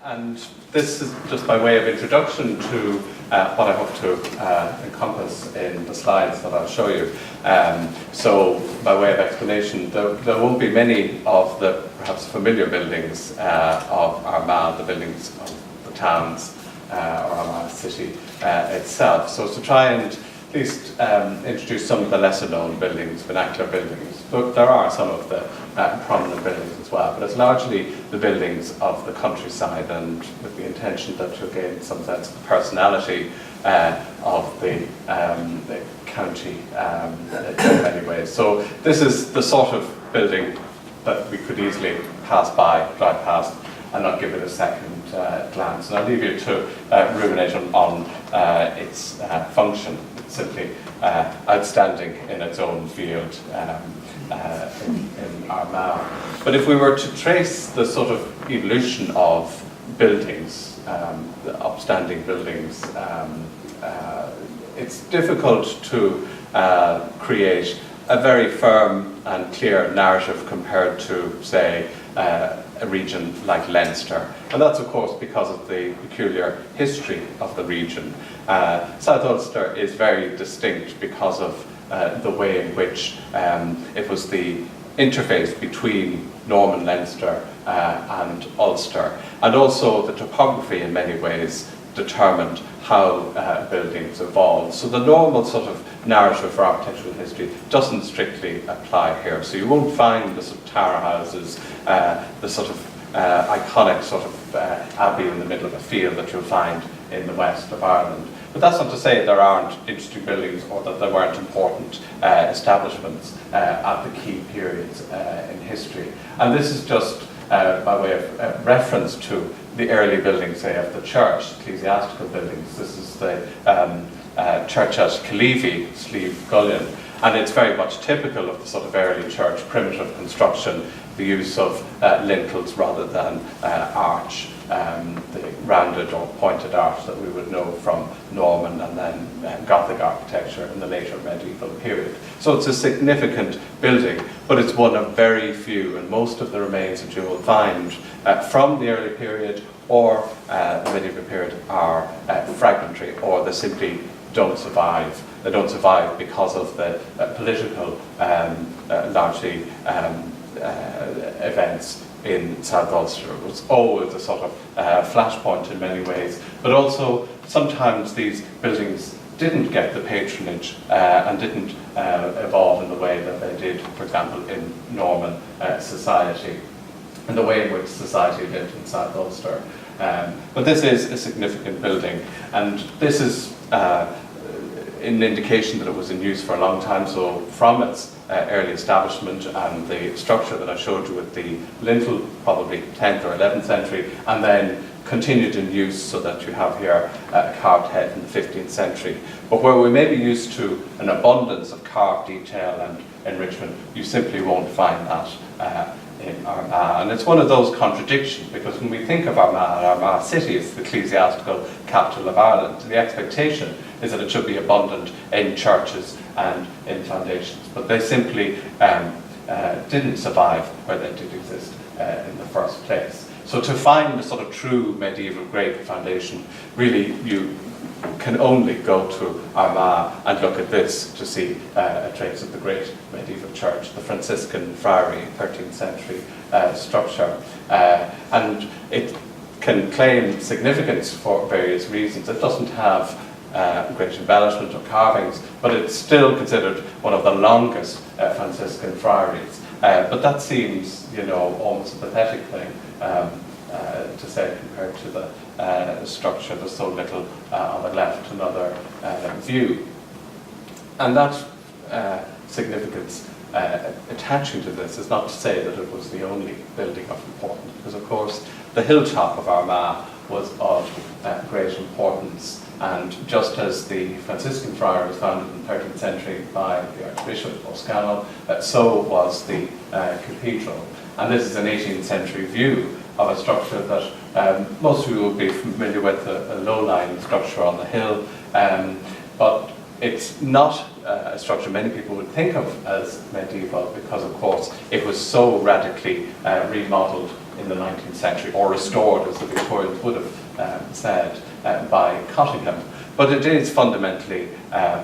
And this is just by way of introduction to what I hope to encompass in the slides that I'll show you. So by way of explanation, there won't be many of the perhaps familiar buildings of Armagh, the buildings of the towns or Armagh city itself. So to try and at least introduce some of the lesser known buildings, vernacular buildings, but there are some of the prominent buildings as well, but it's largely the buildings of the countryside, and with the intention that you'll gain some sense of the personality of the county in many ways. So this is the sort of building that we could easily drive past and not give it a second glance. And I'll leave you to ruminate on its function. It's simply outstanding in its own field in Armagh. But if we were to trace the sort of evolution of buildings, the upstanding buildings, it's difficult to create a very firm and clear narrative compared to, say, a region like Leinster. And that's of course because of the peculiar history of the region. South Ulster is very distinct because of the way in which it was the interface between Norman Leinster and Ulster. And also the topography in many ways determined how buildings evolved. So the normal sort of narrative for architectural history doesn't strictly apply here. So you won't find the sort of tower houses, the sort of iconic sort of abbey in the middle of a field that you'll find in the west of Ireland. But that's not to say there aren't interesting buildings or that there weren't important establishments at the key periods in history. And this is just by way of reference to the early buildings, say, of the church, ecclesiastical buildings. This is the church at Killeavy, Slieve Gullion, and it's very much typical of the sort of early church primitive construction, the use of lintels rather than arch, the rounded or pointed arch that we would know from Norman and then Gothic architecture in the later medieval period. So it's a significant building, but it's one of very few, and most of the remains that you will find from the early period or the medieval period are fragmentary, or they simply don't survive. They don't survive because of the political, largely events in South Ulster. It was always a sort of flashpoint in many ways, but also sometimes these buildings didn't get the patronage and didn't evolve in the way that they did, for example, in Norman society, and the way in which society lived in South Ulster. But this is a significant building, and this is an indication that it was in use for a long time. So from its early establishment and the structure that I showed you with the lintel, probably 10th or 11th century, and then continued in use so that you have here a carved head in the 15th century. But where we may be used to an abundance of carved detail and enrichment, you simply won't find that in Armagh. And it's one of those contradictions, because when we think of Armagh city is the ecclesiastical capital of Ireland. The expectation is that it should be abundant in churches and in foundations, but they simply didn't survive where they did exist in the first place. So to find a sort of true medieval great foundation, really you can only go to Armagh and look at this to see a trace of the great medieval church, the Franciscan friary, 13th century structure. And it can claim significance for various reasons. It doesn't have great embellishment or carvings, but it's still considered one of the longest Franciscan friaries. But that seems, you know, almost a pathetic thing to say compared to the structure. There's so little of it left, another view. And that significance attaching to this is not to say that it was the only building of importance, because of course the hilltop of Armagh was of great importance. And just as the Franciscan friar was founded in the 13th century by the Archbishop O'Scannell, so was the cathedral. And this is an 18th century view of a structure that most of you will be familiar with, a low-lying structure on the hill. But it's not a structure many people would think of as medieval, because of course it was so radically remodeled in the 19th century, or restored, as the Victorians would have said, by Cottingham. But it is fundamentally a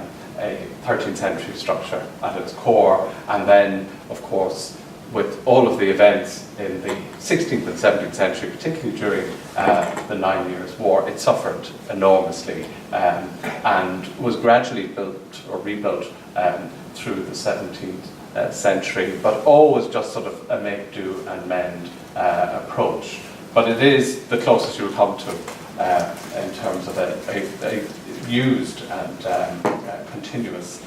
13th century structure at its core, and then, of course, with all of the events in the 16th and 17th century, particularly during the 9 Years' War, it suffered enormously and was gradually built or rebuilt through the 17th century, but always just sort of a make do and mend approach. But it is the closest you'll come to in terms of a used and continuous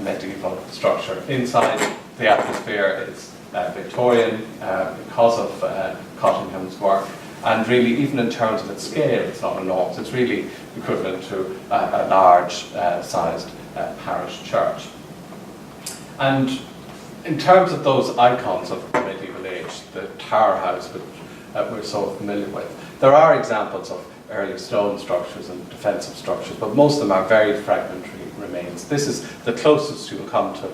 medieval structure. Inside, the atmosphere is Victorian because of Cottingham's work, and really, even in terms of its scale, it's not enormous. It's really equivalent to a large-sized parish church. And in terms of those icons of the medieval age, the tower house, which we're so familiar with, there are examples of early stone structures and defensive structures, but most of them are very fragmentary remains. This is the closest you'll come to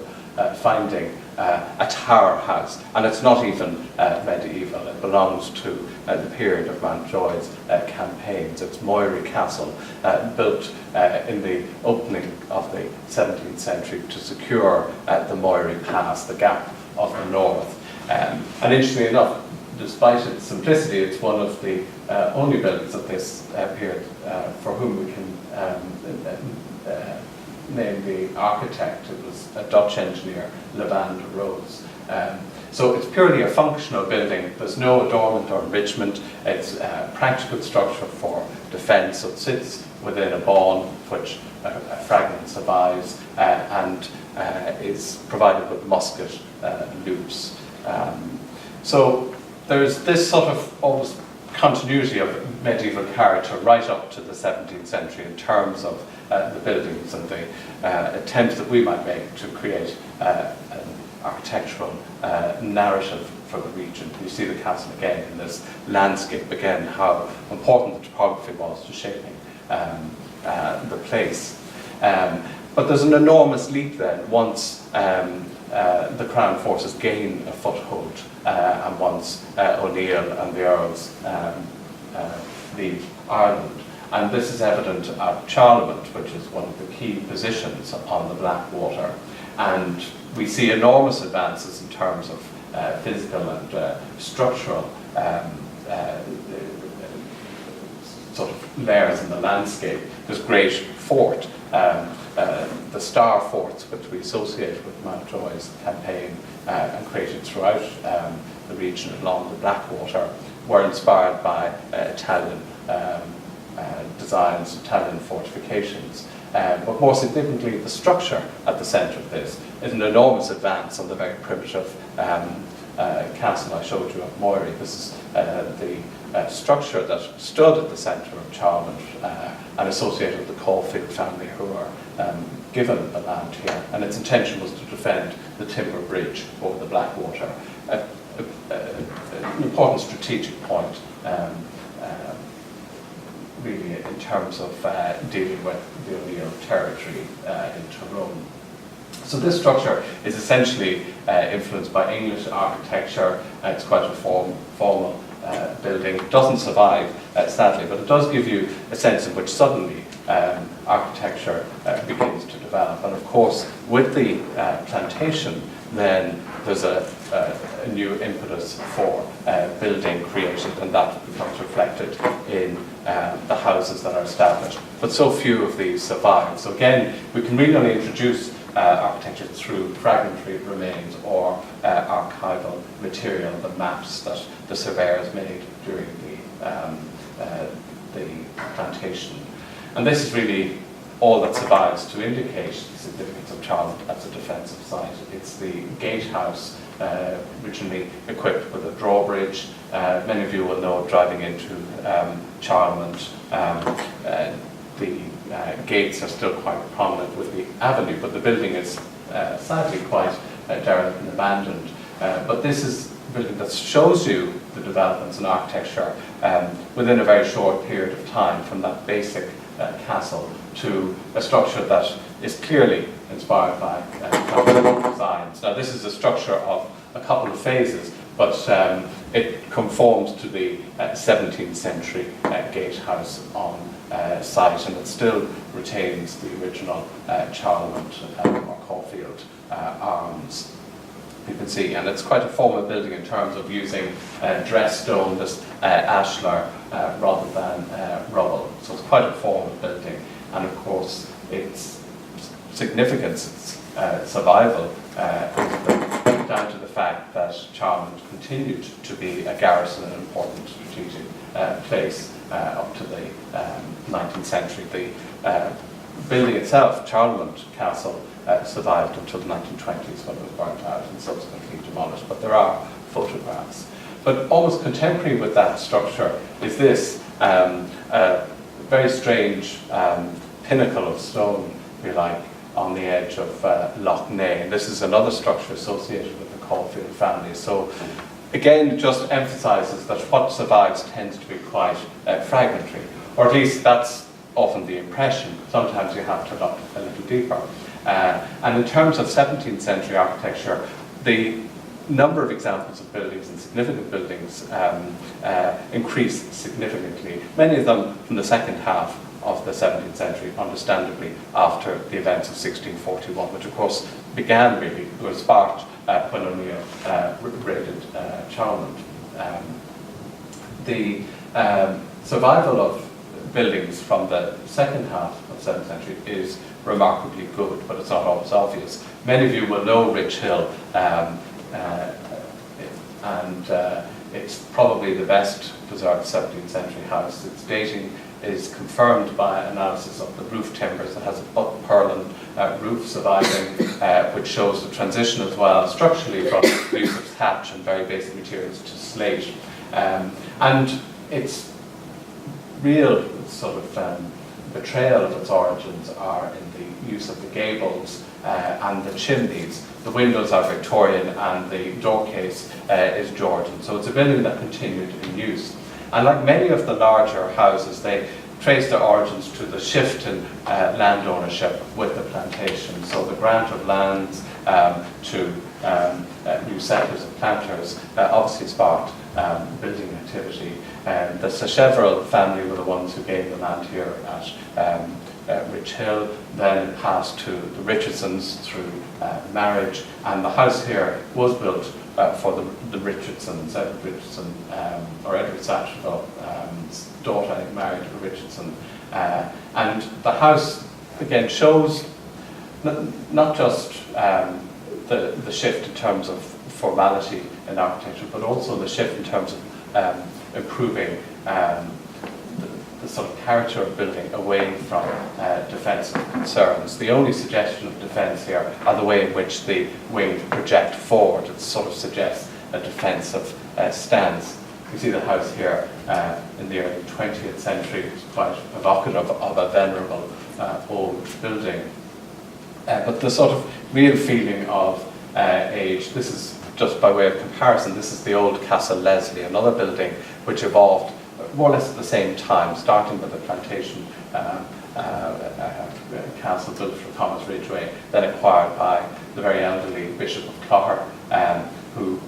finding a tower house, and it's not even medieval. It belongs to the period of Mountjoy's campaigns. It's Moiry Castle, built in the opening of the 17th century to secure the Moiry Pass, the gap of the north. And interestingly enough, despite its simplicity, it's one of the only buildings of this period for whom we can name the architect. It was a Dutch engineer, Levander Rose. So it's purely a functional building. There's no adornment or enrichment. It's a practical structure for defence. So it sits within a bawn which a fragment survives and is provided with musket loops. So there's this sort of almost continuity of medieval character right up to the 17th century in terms of the buildings and the attempts that we might make to create an architectural narrative for the region. You see the castle again in this landscape, again, how important the topography was to shaping the place. But there's an enormous leap then once the Crown forces gain a foothold and once O'Neill and the Earls leave Ireland. And this is evident at Charlemont, which is one of the key positions on the Blackwater. And we see enormous advances in terms of physical and structural sort of layers in the landscape. There's great fort, the Star Forts, which we associate with Mountjoy's campaign and created throughout the region along the Blackwater, were inspired by Italian designs, Italian fortifications. But more significantly, the structure at the centre of this is an enormous advance on the very primitive castle I showed you at Moiry. This is the structure that stood at the centre of Charlemont and associated with the Caulfield family, who were given the land here. And its intention was to defend the timber bridge over the Blackwater, an important strategic point really in terms of dealing with the O'Neill territory in Tyrone. So this structure is essentially influenced by English architecture. It's quite a formal building. It doesn't survive, sadly, but it does give you a sense in which suddenly architecture begins to develop. And of course, with the plantation, then there's a new impetus for building created, and that becomes reflected in the houses that are established. But so few of these survive. So again, we can really only introduce architecture through fragmentary remains or archival material, the maps that the surveyors made during the plantation. And this is really all that survives to indicate the significance of Charlemont as a defensive site. It's the gatehouse, originally equipped with a drawbridge. Many of you will know, driving into Charlemont, the gates are still quite prominent with the avenue, but the building is sadly quite derelict and abandoned. But this is a building that shows you the developments in architecture within a very short period of time, from that basic castle to a structure that is clearly inspired by designs. Now, this is a structure of a couple of phases, but it conforms to the 17th century gatehouse on site, and it still retains the original Charlemont or Caulfield arms. You can see, and it's quite a formal building in terms of using dressed stone, this ashlar, rather than rubble. So it's quite a formal building, and of course its significance, its survival, is down to the fact that Charlemont continued to be a garrison, an important strategic place up to the 19th century. The building itself, Charlemont Castle, survived until the 1920s when it was burnt out and subsequently demolished, but there are photographs. But almost contemporary with that structure is this very strange pinnacle of stone, if you like, on the edge of Lough Neagh. And this is another structure associated with the Caulfield family. So again, just emphasises that what survives tends to be quite fragmentary, or at least that's often the impression. Sometimes you have to look a little deeper. And in terms of 17th century architecture, the number of examples of buildings and significant buildings increased significantly, many of them from the second half of the 17th century, understandably, after the events of 1641, which of course began really, was sparked when O'Neill raided Charlemont. The survival of buildings from the second half of the 17th century is remarkably good, but it's not always obvious. Many of you will know Rich Hill, and it's probably the best preserved 17th century house. Its dating is confirmed by analysis of the roof timbers. It has a butt purlin roof surviving, which shows the transition as well structurally from the use of thatch and very basic materials to slate. And its real sort of betrayal of its origins are in the use of the gables and the chimneys. The windows are Victorian and the door case is Georgian. So it's a building that continued in use. And like many of the larger houses, they trace their origins to the shift in land ownership with the plantation. So the grant of lands to new settlers and planters obviously sparked building activity. The Sacheverell family were the ones who gave the land here at Rich Hill, then passed to the Richardsons through marriage, and the house here was built for the Richardsons. Edward Richardson, or Edward Sacheverell's daughter, married a Richardson. And the house, again, shows not just the shift in terms of formality in architecture, but also the shift in terms of improving the sort of character of building away from defensive concerns. The only suggestion of defence here are the way in which the wings project forward. It sort of suggests a defensive stance. You see the house here in the early 20th century. It's quite evocative of a venerable old building. But the sort of real feeling of age, this is just by way of comparison, this is the old Castle Leslie, another building which evolved more or less at the same time, starting with the plantation castle built for Thomas Ridgway, then acquired by the very elderly Bishop of Clogher, who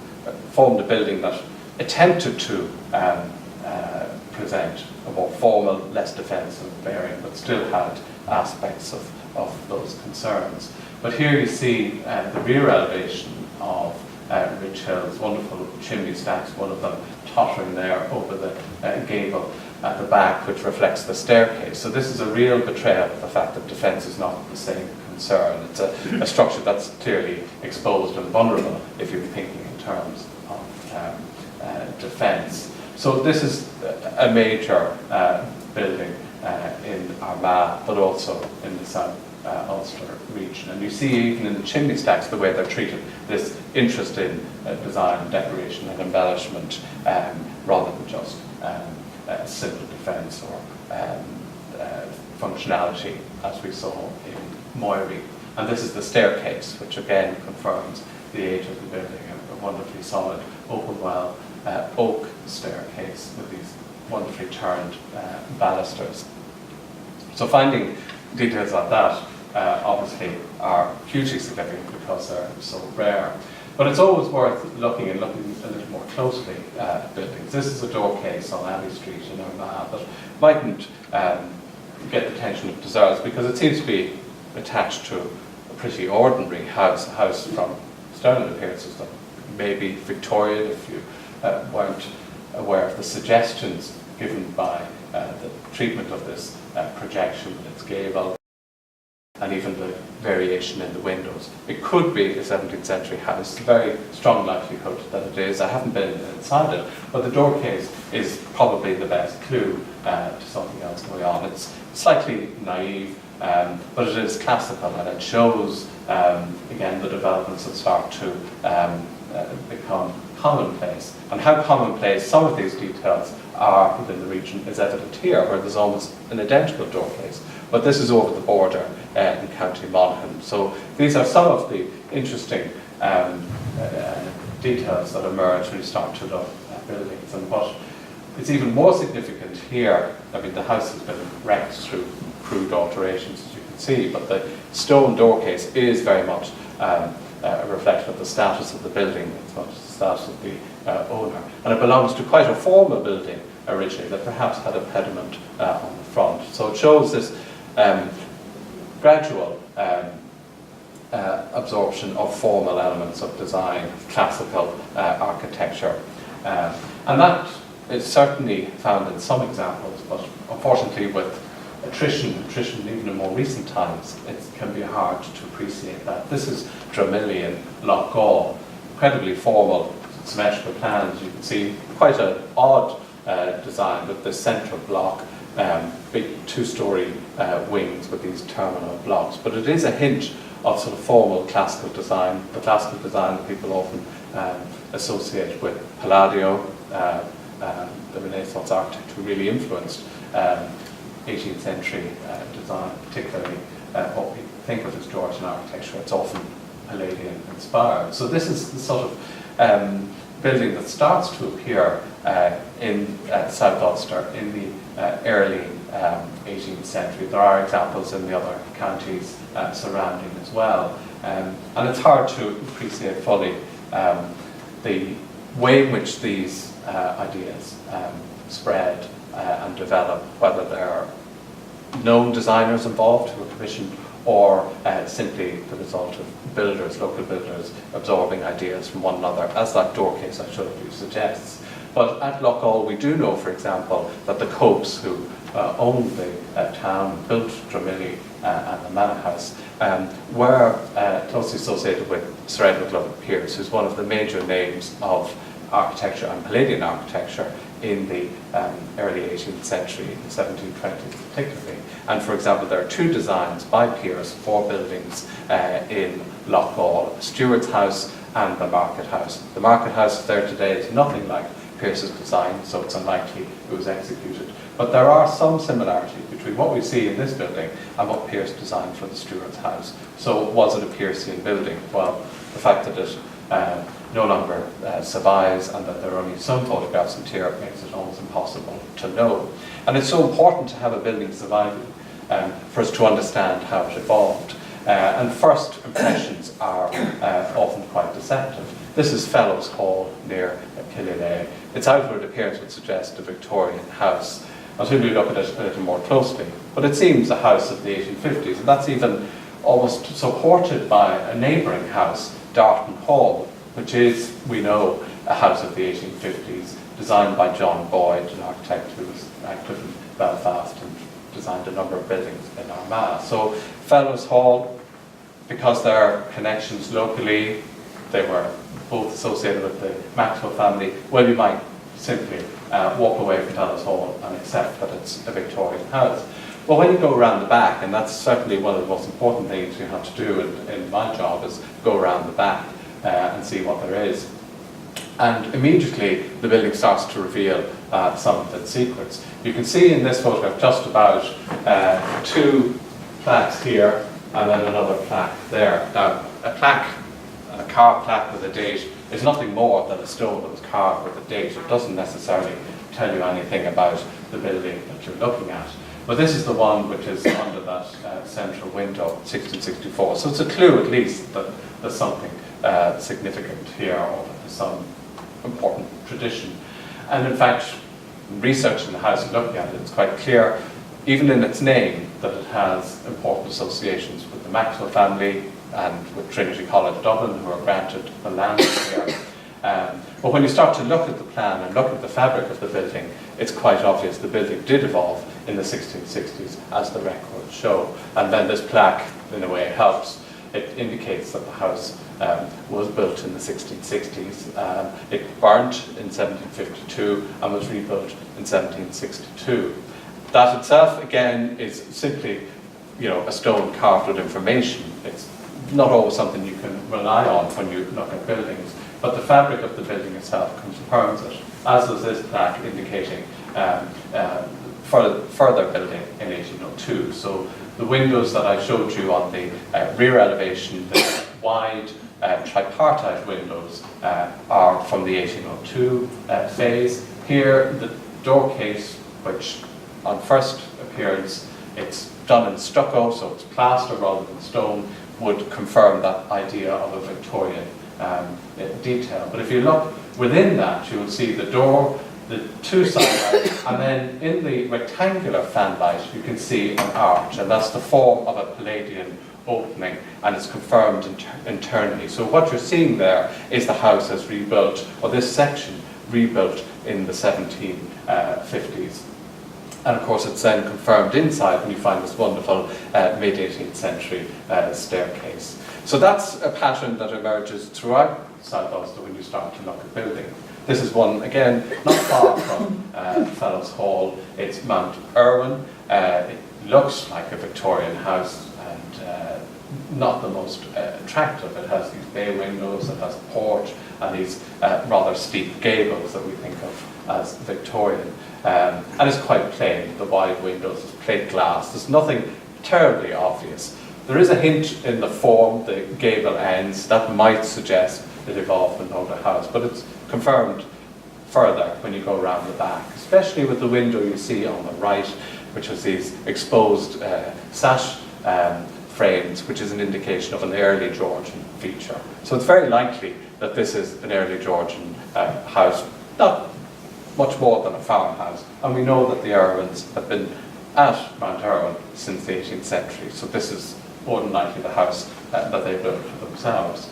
formed a building that attempted to present a more formal, less defensive bearing, but still had aspects of those concerns. But here you see the rear elevation of Rich Hill's wonderful chimney stacks, one of them tottering there over the gable at the back, which reflects the staircase. So this is a real betrayal of the fact that defence is not the same concern. It's a structure that's clearly exposed and vulnerable if you're thinking in terms of defence. So this is a major building in Armagh, but also in the South Ulster region. And you see even in the chimney stacks the way they're treated, this interest in design, decoration and embellishment, rather than just simple defence or functionality, as we saw in Moirey. And this is the staircase, which again confirms the age of the building, a wonderfully solid open well oak staircase with these wonderfully turned balusters. So finding details like that obviously are hugely significant because they're so rare. But it's always worth looking a little more closely at buildings. This is a door case on Abbey Street in Armagh that mightn't get the attention it deserves, because it seems to be attached to a pretty ordinary house from external appearances that may be Victorian if you weren't aware of the suggestions given by the treatment of this projection with its gable and even the variation in the windows. It could be a 17th century house, very strong likelihood that it is. I haven't been inside it, but the door case is probably the best clue to something else going on. It's slightly naive, but it is classical, and it shows, again, the developments that start to become commonplace. And how commonplace some of these details are within the region is evident here, where there's almost an identical door case. But this is over the border in County Monaghan. So these are some of the interesting details that emerge when you start to look at buildings. And what is even more significant here, I mean, the house has been wrecked through crude alterations, as you can see, but the stone door case is very much a reflection of the status of the building, as much as the status of the owner. And it belongs to quite a formal building originally that perhaps had a pediment on the front. So it shows this gradual absorption of formal elements of design, classical architecture. And that is certainly found in some examples, but unfortunately with attrition even in more recent times, it can be hard to appreciate that. This is Dramilly in Loughgall, incredibly formal, symmetrical plans. You can see quite an odd design with the central block, big two-storey wings with these terminal blocks. But it is a hint of sort of formal classical design, the classical design that people often associate with Palladio, the Renaissance architect who really influenced 18th century design, particularly what we think of as Georgian architecture. It's often Palladian inspired. So this is the sort of building that starts to appear in South Ulster in the early 18th century. There are examples in the other counties surrounding as well. And it's hard to appreciate fully the way in which these ideas spread and develop, whether there are known designers involved who are commissioned or simply the result of builders, local builders, absorbing ideas from one another, as that door case I showed you suggests. But at Loughgall we do know, for example, that the Copes, who owned the town, built Dramilly and the Manor House, were closely associated with Sir Edward Lovett Pearce, who's one of the major names of architecture and Palladian architecture in the early 18th century, the 1720s particularly. And for example, there are two designs by Pearce for buildings in Loughgall, Stewart's House and the Market House. The Market House there today is nothing like Pearce's design, so it's unlikely it was executed. But there are some similarities between what we see in this building and what Pearce designed for the Stewart's House. So was it a Pearcean building? Well, the fact that it no longer survives and that there are only some photographs interior makes it almost impossible to know. And it's so important to have a building surviving for us to understand how it evolved. And first impressions are often quite deceptive. This is Fellows Hall near Killilea. Its outward appearance would suggest a Victorian house until we look at it a little more closely. But it seems a house of the 1850s, and that's even almost supported by a neighbouring house, Darton Hall, which is, we know, a house of the 1850s, designed by John Boyd, an architect who was active in Belfast and designed a number of buildings in Armagh. So Fellows Hall, because there are connections locally, they were both associated with the Maxwell family, well, you might simply walk away from Fellows Hall and accept that it's a Victorian house. But when you go around the back, and that's certainly one of the most important things you have to do in my job, is go around the back and see what there is. And immediately the building starts to reveal some of its secrets. You can see in this photograph just about two plaques here and then another plaque there. Now, a carved plaque with a date is nothing more than a stone that was carved with a date. It doesn't necessarily tell you anything about the building that you're looking at. But this is the one which is under that central window, 1664. So it's a clue at least that there's something significant here, or that there's some important tradition. And in fact, research in the house and looking at it, it's quite clear, even in its name, that it has important associations with the Maxwell family and with Trinity College Dublin, who are granted the land here. But when you start to look at the plan and look at the fabric of the building, it's quite obvious the building did evolve in the 1660s, as the records show. And then this plaque, in a way, helps. It indicates that the house was built in the 1660s. It burnt in 1752 and was rebuilt in 1762. That itself, again, is simply, a stone carved with information. It's not always something you can rely on when you look at buildings, but the fabric of the building itself confirms it, as does this plaque indicating further building in 1802. So the windows that I showed you on the rear elevation, the wide tripartite windows, are from the 1802 phase. Here, the door case, which on first appearance, it's done in stucco, so it's plaster rather than stone, would confirm that idea of a Victorian detail. But if you look within that, you will see the door, the two sidelights, and then in the rectangular fanlight you can see an arch, and that's the form of a Palladian opening, and it's confirmed internally. So what you're seeing there is the house as rebuilt, or this section rebuilt in the 1750s. And of course it's then confirmed inside when you find this wonderful mid-18th century staircase. So that's a pattern that emerges throughout South Ulster when you start to look at building. This is one, again, not far from Fellows Hall. It's Mount Irwin. It looks like a Victorian house and not the most attractive. It has these bay windows, it has a porch, and these rather steep gables that we think of as Victorian. And it's quite plain, the wide windows, plate glass. There's nothing terribly obvious. There is a hint in the form, the gable ends, that might suggest it evolved an older house, but it's confirmed further when you go around the back, especially with the window you see on the right, which has these exposed sash frames, which is an indication of an early Georgian feature. So it's very likely that this is an early Georgian house, not much more than a farmhouse. And we know that the Irwins have been at Mount Irwin since the 18th century, so this is more than likely the house that they built for themselves.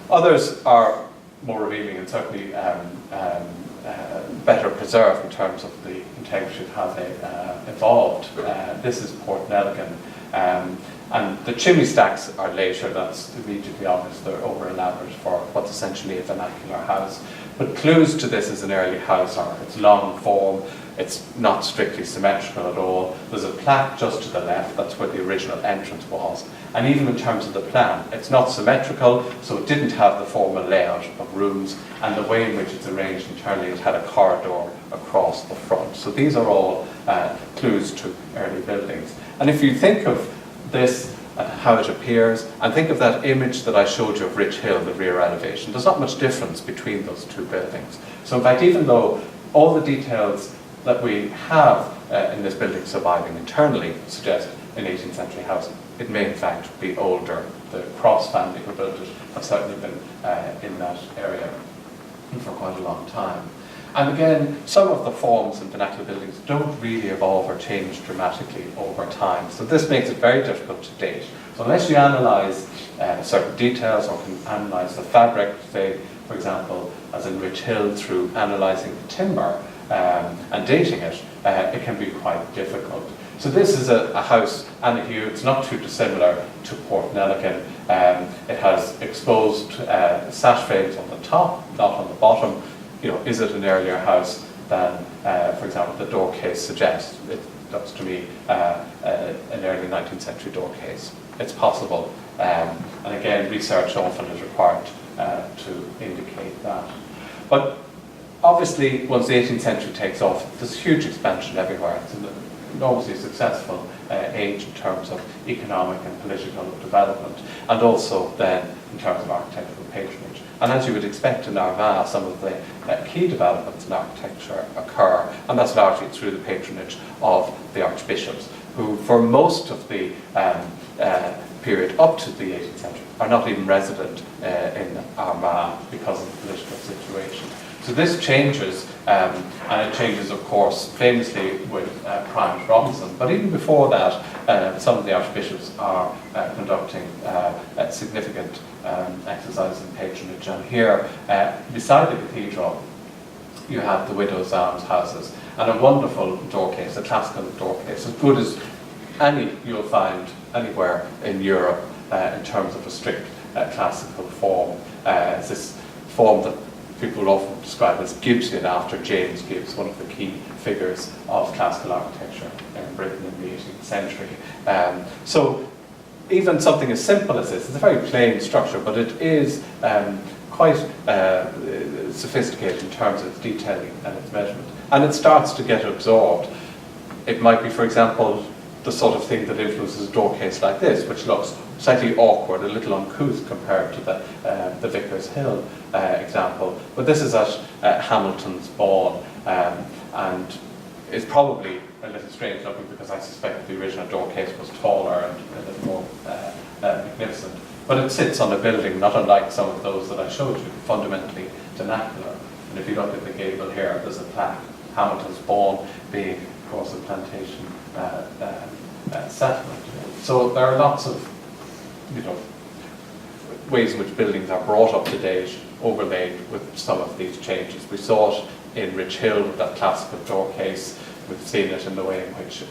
Others are more revealing and certainly better preserved in terms of the integrity of how they evolved. This is Port Nelligan, and the chimney stacks are later. That's immediately obvious. They're over elaborate for what's essentially a vernacular house. But clues to this as an early house are its long form. It's not strictly symmetrical at all. There's a plaque just to the left, that's where the original entrance was. And even in terms of the plan, it's not symmetrical, so it didn't have the formal layout of rooms, and the way in which it's arranged internally, it had a corridor across the front. So these are all clues to early buildings. And if you think of this and how it appears, and think of that image that I showed you of Rich Hill, the rear elevation, there's not much difference between those two buildings. So in fact, even though all the details that we have in this building surviving internally suggest an 18th century house, it may in fact be older. The Cross family who built it have certainly been in that area for quite a long time. And again, some of the forms in vernacular buildings don't really evolve or change dramatically over time. So this makes it very difficult to date. So unless you analyse certain details or can analyse the fabric, say, for example, as in Rich Hill, through analysing the timber and dating it, it can be quite difficult. So this is a house and a hue. It's not too dissimilar to Port Nelligan. It has exposed sash frames on the top, not on the bottom. Is it an earlier house than, for example, the door case suggests? It looks to me an early 19th century door case. It's possible, and again, research often is required to indicate that. But obviously, once the 18th century takes off, there's huge expansion everywhere. It's an enormously successful age in terms of economic and political development, and also then in terms of architectural patronage. And as you would expect in Armagh, some of the key developments in architecture occur, and that's largely through the patronage of the archbishops, who for most of the period up to the 18th century are not even resident in Armagh because of the political situation. So this changes, and it changes, of course, famously with Prime Robinson. But even before that, some of the archbishops are conducting significant exercise in patronage. And here, beside the cathedral, you have the Widows' Almshouses, and a wonderful door case, a classical door case, as good as any you'll find anywhere in Europe in terms of a strict classical form. It's this form that people often describe as Gibbsian, after James Gibbs, one of the key figures of classical architecture in Britain in the 18th century. So even something as simple as this, it's a very plain structure, but it is quite sophisticated in terms of its detailing and its measurement. And it starts to get absorbed. It might be, for example, the sort of thing that influences a door case like this, which looks slightly awkward, a little uncouth compared to the Vicar's Hill example. But this is at Hamilton's Bawn, and it's probably a little strange looking because I suspect the original door case was taller and a little more magnificent. But it sits on a building not unlike some of those that I showed you, fundamentally vernacular. And if you look at the gable here, there's a plaque, Hamilton's Bawn being, of course, a plantation settlement. So there are lots of, ways in which buildings are brought up to date, overlaid with some of these changes. We saw it in Rich Hill with that classical door case. We've seen it in the way in which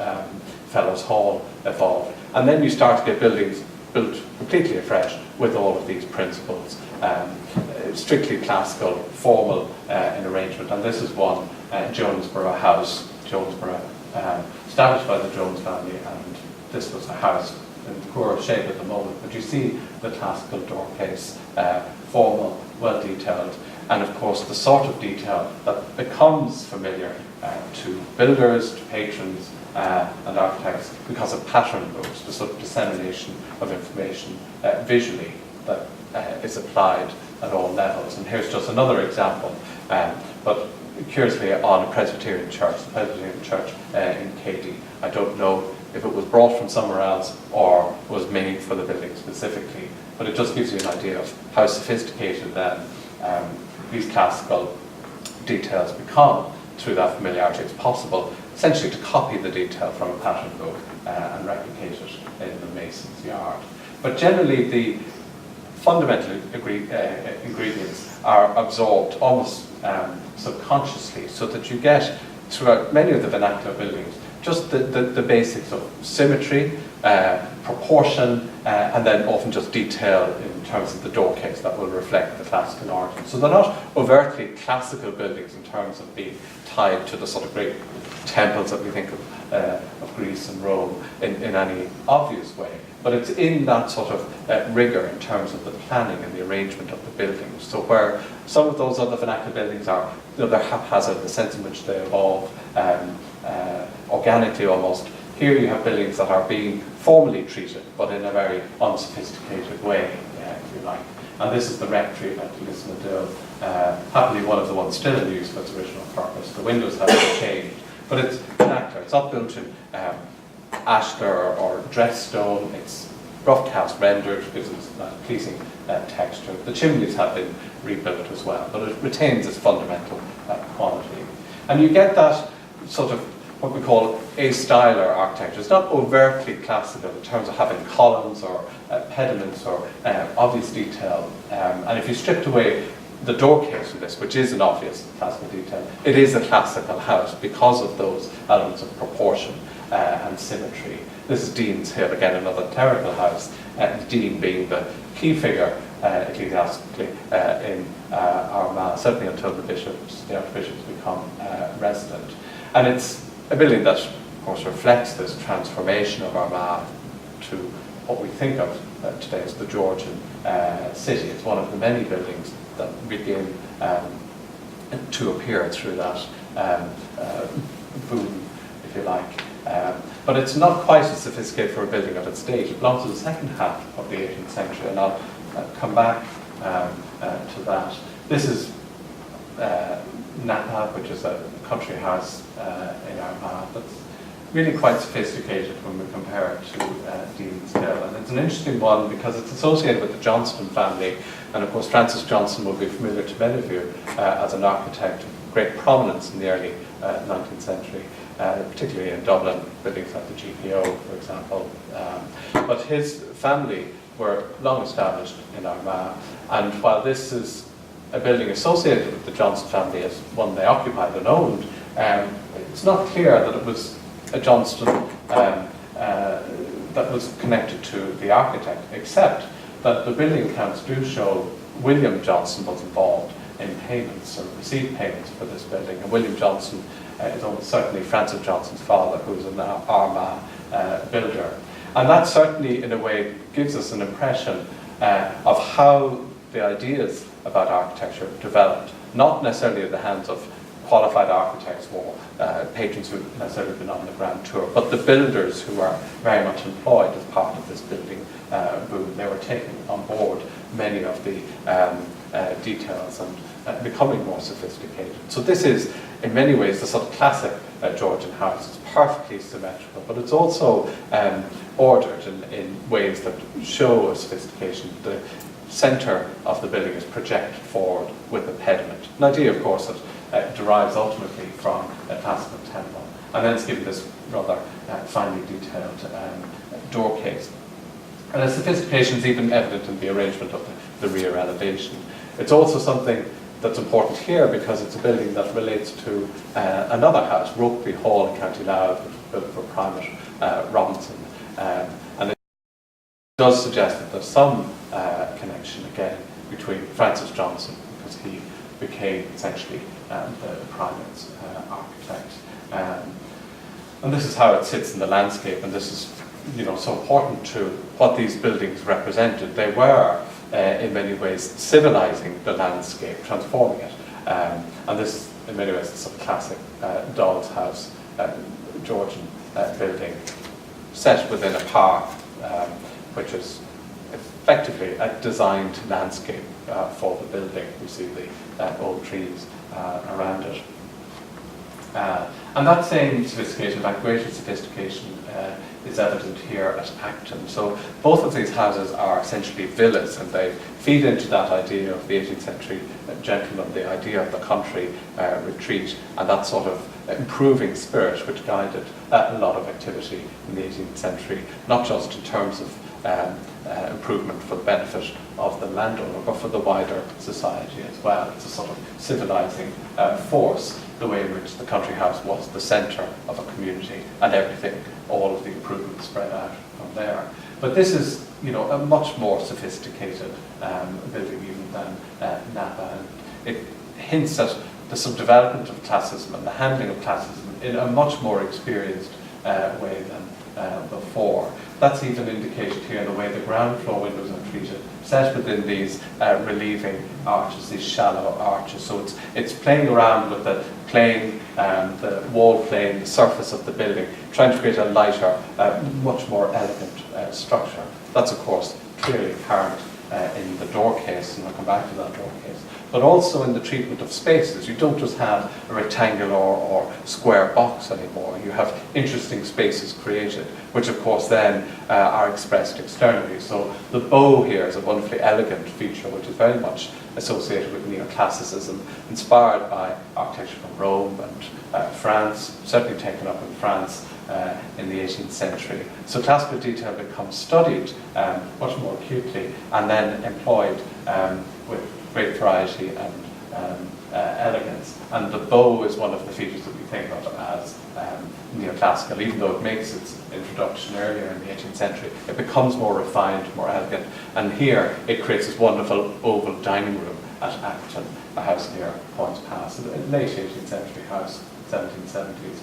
Fellows Hall evolved. And then you start to get buildings built completely afresh with all of these principles. Strictly classical, formal in arrangement. And this is one, Jonesborough House, established by the Jones family, and this was a house in poor shape at the moment, but you see the classical door case, formal, well detailed, and of course the sort of detail that becomes familiar to builders, to patrons and architects because of pattern books, the sort of dissemination of information visually that is applied at all levels. And here's just another example, but curiously on a Presbyterian church, the Presbyterian church in Cady. I don't know if it was brought from somewhere else or was made for the building specifically, but it just gives you an idea of how sophisticated then these classical details become through that familiarity. It's possible essentially to copy the detail from a pattern book and replicate it in the mason's yard. But generally the fundamental ingredients are absorbed almost subconsciously, so that you get throughout many of the vernacular buildings just the basics of symmetry, proportion, and then often just detail in terms of the door case that will reflect the classical origin. So they're not overtly classical buildings in terms of being tied to the sort of great temples that we think of Greece and Rome in any obvious way. But it's in that sort of rigour in terms of the planning and the arrangement of the buildings. So where some of those other vernacular buildings are, they're haphazard, the sense in which they evolve organically almost. Here you have buildings that are being formally treated, but in a very unsophisticated way, if you like. And this is the rectory at Lismadill, happily one of the ones still in use for its original purpose. The windows have changed, but it's vernacular. It's not built in ashlar or dressed stone. It's rough cast rendered, gives it that pleasing texture. The chimneys have been rebuilt as well, but it retains its fundamental quality. And you get that sort of what we call a-styler architecture. It's not overtly classical in terms of having columns or pediments or obvious detail. And if you stripped away the door case from this, which is an obvious classical detail, it is a classical house because of those elements of proportion and symmetry. This is Dean's Hill, again another clerical house, Dean being the key figure ecclesiastically in Armagh, certainly until the archbishops become resident. And it's a building that, of course, reflects this transformation of Armagh to what we think of today as the Georgian city. It's one of the many buildings that begin to appear through that boom, if you like. But it's not quite as sophisticated for a building of its date. It belongs to the second half of the 18th century, and I'll come back to that. This is Napa, which is a country house in Armagh that's really quite sophisticated when we compare it to Dean's Hill. And it's an interesting one because it's associated with the Johnston family. And of course, Francis Johnston will be familiar to many of you as an architect of great prominence in the early 19th century, particularly in Dublin, buildings like the GPO, for example. But his family were long established in Armagh. And while this is a building associated with the Johnston family as one they occupied and owned, it's not clear that it was a Johnston that was connected to the architect, except that the building accounts do show William Johnston was involved in payments or received payments for this building. And William Johnston is almost certainly Francis Johnston's father, who was an Armagh builder. And that certainly, in a way, gives us an impression of how the ideas about architecture developed, not necessarily at the hands of qualified architects or patrons who had necessarily been on the grand tour, but the builders who are very much employed as part of this building boom. They were taking on board many of the details and becoming more sophisticated. So this is, in many ways, the sort of classic Georgian house. It's perfectly symmetrical, but it's also ordered in ways that show a sophistication. The centre of the building is projected forward with a pediment. An idea, of course, that derives ultimately from a classical temple. And then it's given this rather finely detailed door case. And the sophistication is even evident in the arrangement of the rear elevation. It's also something that's important here because it's a building that relates to another house, Rokeby Hall in County Louth, which was built for Primate Robinson. And it does suggest that there's some connection again between Francis Johnston, because he became essentially the Primate's architect. And this is how it sits in the landscape, and this is, you know, so important to what these buildings represented. They were in many ways civilizing the landscape, transforming it. And this, in many ways, is a classic doll's house, Georgian building, set within a park, which is effectively a designed landscape for the building. You see the old trees around it. And that same sophistication, that greater sophistication, is evident here at Acton. So both of these houses are essentially villas, and they feed into that idea of the 18th century gentleman, the idea of the country retreat, and that sort of improving spirit which guided a lot of activity in the 18th century, not just in terms of improvement for the benefit of the landowner, but for the wider society as well. It's a sort of civilizing force, the way in which the country house was the centre of a community, and everything, all of the improvements spread out from there. But this is, you know, a much more sophisticated building even than Napa. And it hints at the subdevelopment of classicism and the handling of classicism in a much more experienced way than before. That's even indicated here in the way the ground floor windows are treated, set within these relieving arches, these shallow arches. So it's playing around with the plane, the wall plane, the surface of the building, trying to create a lighter, much more elegant structure. That's, of course, clearly apparent in the door case, and I'll come back to that door case, but also in the treatment of spaces. You don't just have a rectangular or square box anymore. You have interesting spaces created, which of course then are expressed externally. So the bow here is a wonderfully elegant feature, which is very much associated with neoclassicism, inspired by architecture from Rome and France, certainly taken up in France in the 18th century. So classical detail becomes studied much more acutely and then employed with great variety and elegance. And the bow is one of the features that we think of as neoclassical, even though it makes its introduction earlier in the 18th century. It becomes more refined, more elegant, and here it creates this wonderful oval dining room at Acton, a house near Points Pass, a late 18th century house, 1770s.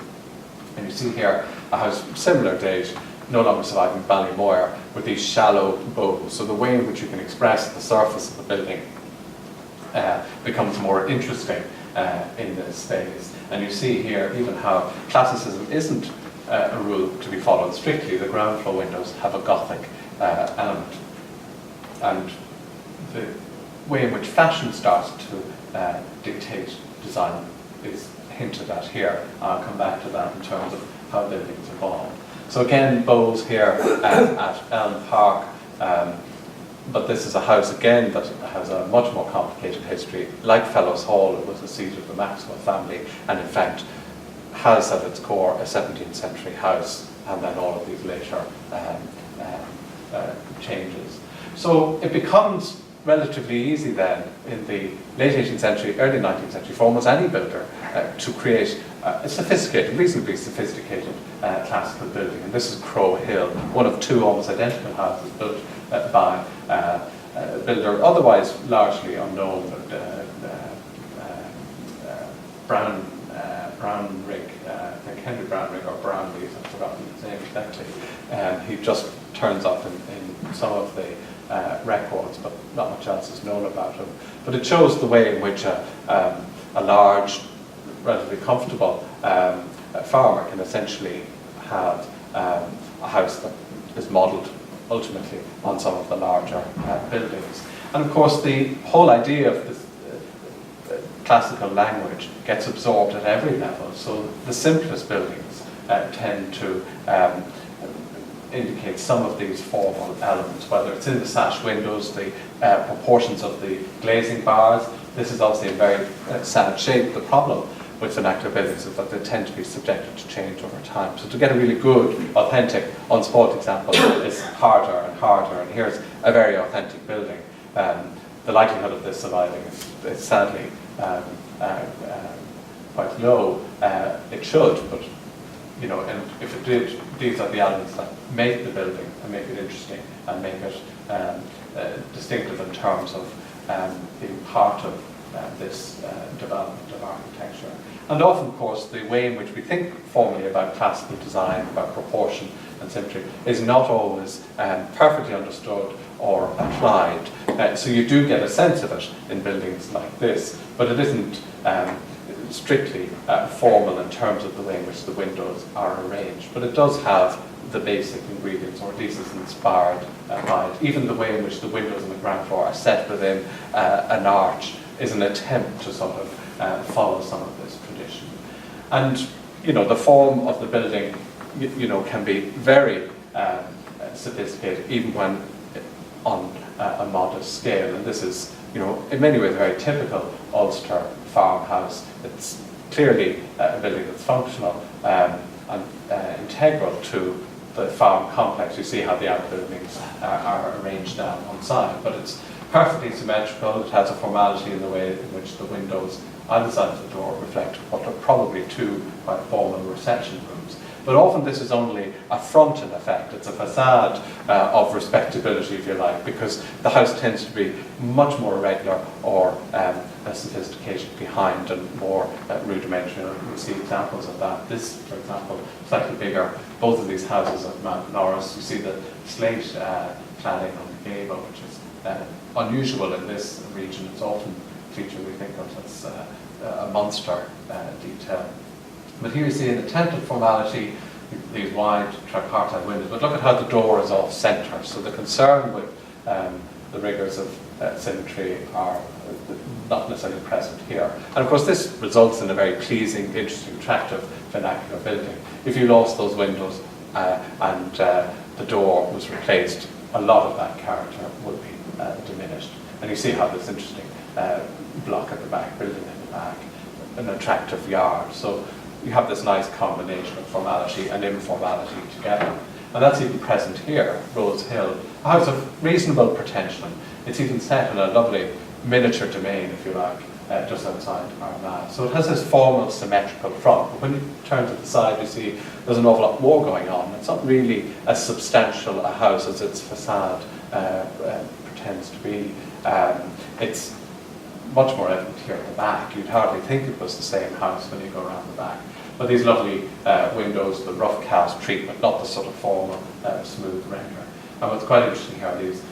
And you see here a house similar date, no longer surviving Ballymoir, with these shallow bows. So the way in which you can express the surface of the building becomes more interesting in this phase. And you see here even how classicism isn't a rule to be followed strictly. The ground floor windows have a Gothic element. And the way in which fashion starts to dictate design is hinted at here. I'll come back to that in terms of how buildings evolve. So again, Bowes here at Elm Park, but this is a house again that has a much more complicated history. Like Fellows Hall, it was the seat of the Maxwell family, and in fact has at its core a 17th century house, and then all of these later changes. So it becomes relatively easy then in the late 18th century, early 19th century for almost any builder to create a sophisticated, reasonably sophisticated classical building. And this is Crow Hill, one of two almost identical houses built by a builder otherwise largely unknown, but Brownrigg, I think Henry Brownrigg or Brownrigg, I've forgotten his name exactly. He just turns up in some of the records, but not much else is known about him. But it shows the way in which a large, relatively comfortable farmer can essentially have a house that is modelled ultimately on some of the larger buildings. And of course the whole idea of this classical language gets absorbed at every level. So the simplest buildings tend to indicate some of these formal elements, whether it's in the sash windows, the proportions of the glazing bars. This is obviously a very sad shape. The problem with vernacular buildings is that they tend to be subjected to change over time. So to get a really good, authentic, unspoiled example is harder and harder. And here's a very authentic building. The likelihood of this surviving is sadly quite low. It should, but you know, and if it did, these are the elements that make the building and make it interesting and make it distinctive in terms of being part of this development of architecture. And often, of course, the way in which we think formally about classical design, about proportion and symmetry, is not always perfectly understood or applied. So you do get a sense of it in buildings like this, but it isn't strictly formal in terms of the way in which the windows are arranged. But it does have the basic ingredients, or at least is inspired by it. Even the way in which the windows on the ground floor are set within an arch is an attempt to sort of follow some of this tradition. And you know, the form of the building, you know, can be very sophisticated, even when on a modest scale. And this is, you know, in many ways a very typical Ulster farmhouse. It's clearly a building that's functional and integral to the farm complex. You see how the outbuildings are arranged down one side, but it's perfectly symmetrical. It has a formality in the way in which the windows either side of the door reflect what are probably two quite formal reception rooms. But often this is only a front in effect. It's a facade of respectability, if you like, because the house tends to be much more irregular or a sophistication behind and more rudimentary. And we see examples of that. This, for example, slightly bigger. Both of these houses at Mount Norris, you see the slate cladding on the gable, which is unusual in this region. It's often a feature we think of as a monster detail. But here you see an attempt at formality, these wide tripartite windows, but look at how the door is off centre. So the concern with the rigours of symmetry are not necessarily present here. And of course this results in a very pleasing, interesting, attractive vernacular building. If you lost those windows and the door was replaced, a lot of that character would be diminished. And you see how this interesting block at the back, building in the back, an attractive yard. So you have this nice combination of formality and informality together. And that's even present here, Rose Hill, a house of reasonable pretension. It's even set in a lovely miniature domain, if you like, just outside Armagh. So it has this formal, symmetrical front, but when you turn to the side, you see there's an awful lot more going on. It's not really as substantial a house as its facade pretends to be. It's much more evident here at the back. You'd hardly think it was the same house when you go around the back. But these lovely windows, the rough cast treatment, not the sort of formal, smooth render. And what's quite interesting here are these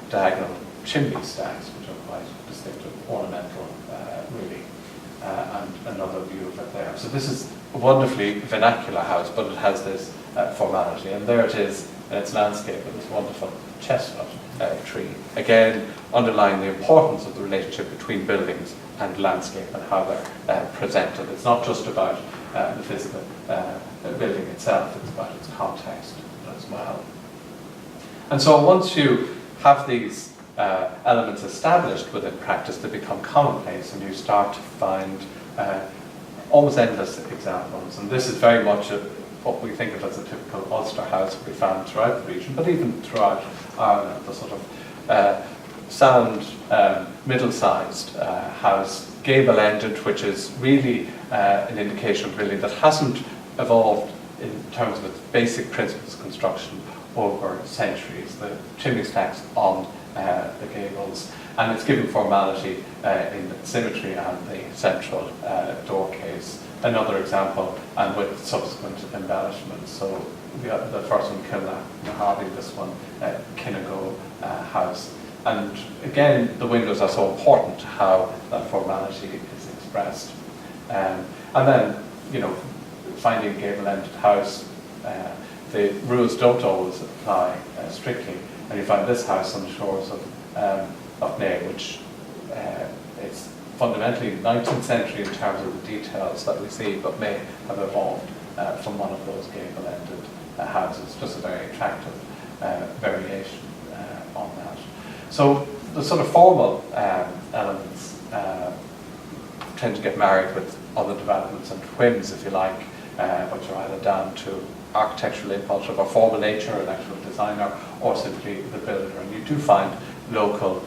diagonal chimney stacks, which are quite distinctive, ornamental, really, and another view of it there. So this is a wonderfully vernacular house, but it has this formality. And there it is in its landscape with this wonderful chestnut tree. Again, underlying the importance of the relationship between buildings and landscape and how they're presented. It's not just about the physical building itself, it's about its context as well. And so once you have these elements established within practice, they become commonplace, and you start to find almost endless examples. And this is very much what we think of as a typical Ulster house we found throughout the region, but even throughout Ireland, the sort of sound, middle-sized house, gable-ended, which is really an indication of building that hasn't evolved in terms of its basic principles of construction over centuries. The chimney stacks on the gables, and it's given formality in the symmetry and the central door case. Another example, and with subsequent embellishments. So the first one, Kilnaharvey, this one, Kinnago House. And again, the windows are so important to how that formality is expressed. And then, finding a gable-ended house, the rules don't always apply strictly. And you find this house on the shores of Nahe, which is fundamentally 19th century in terms of the details that we see, but may have evolved from one of those gable-ended houses. Just a very attractive variation on that. So the sort of formal elements tend to get married with other developments and whims, if you like, which are either down to architectural impulse of a formal nature, an actual designer, or simply the builder. And you do find local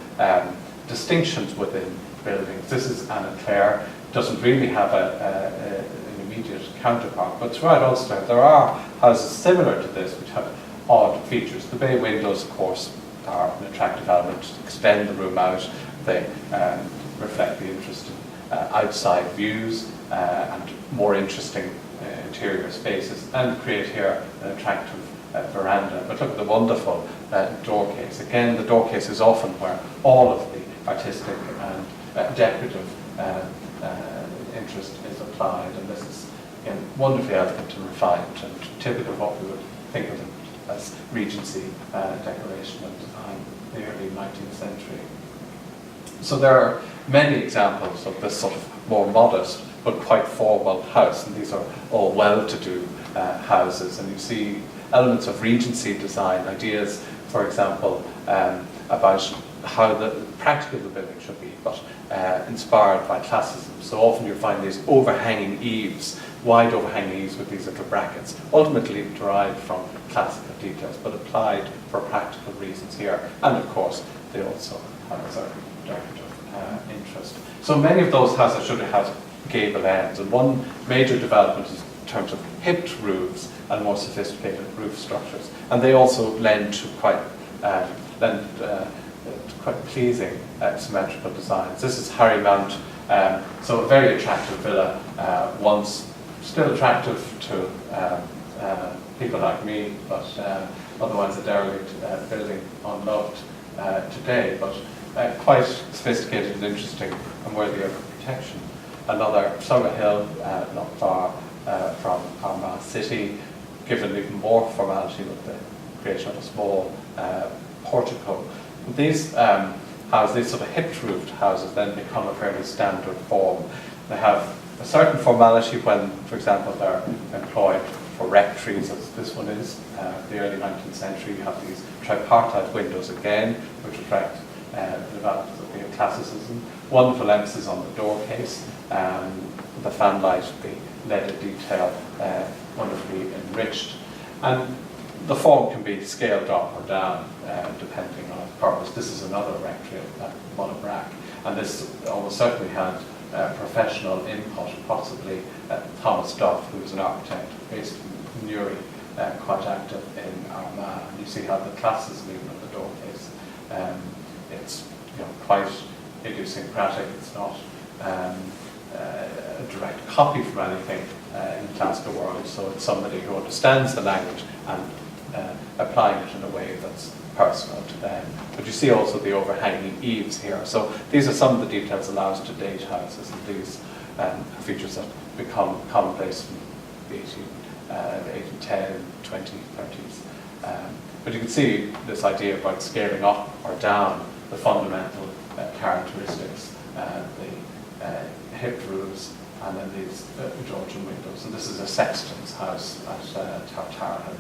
distinctions within buildings. This is Anna Clare, doesn't really have an immediate counterpart, but throughout Ulster there are houses similar to this which have odd features. The bay windows, of course, are an attractive element to extend the room out. They reflect the interest in outside views and more interesting interior spaces, and create here an attractive veranda. But look at the wonderful door case. Again, the door case is often where all of the artistic and decorative interest is applied, and this is again wonderfully elegant and refined and typical of what we would think of as Regency decoration and design in the early 19th century. So there are many examples of this sort of more modest but quite formal house, and these are all well-to-do houses, and you see elements of Regency design, ideas, for example, about how the practical of the building should be, but inspired by classicism. So often you find these overhanging eaves, wide overhanging eaves with these little brackets, ultimately derived from classical details, but applied for practical reasons here. And of course, they also have a certain decorative interest. So many of those houses should have gable ends, and one major development is in terms of hipped roofs and more sophisticated roof structures, and they also lend to quite pleasing symmetrical designs. This is Harry Mount, so a very attractive villa, once still attractive to people like me, but otherwise a derelict building unloved today, but quite sophisticated and interesting and worthy of protection. Another, Summerhill, not far from Armagh city, given even more formality with the creation of a small portico. These houses, these sort of hipped-roofed houses, then become a fairly standard form. They have a certain formality when, for example, they're employed for rectories, as this one is. The early 19th century, you have these tripartite windows again, which reflect the development of neoclassicism. Wonderful emphasis on the door case, the fanlight, the leaded detail, wonderfully enriched. And the form can be scaled up or down depending on its purpose. This is another rectory at Mullabrack, and this almost certainly had professional input, possibly Thomas Duff, who was an architect based in Newry, quite active in Armagh. And you see how the classicism even of the door case, it's quite idiosyncratic. It's not a direct copy from anything in the classical world, so it's somebody who understands the language and applying it in a way that's personal to them. But you see also the overhanging eaves here. So these are some of the details allowed us to date houses, and these features that become commonplace in the 1810, 20, 30s. But you can see this idea about scaling up or down the fundamental characteristics, the hipped roofs, and then these Georgian windows. And this is a sexton's house at Tartarhan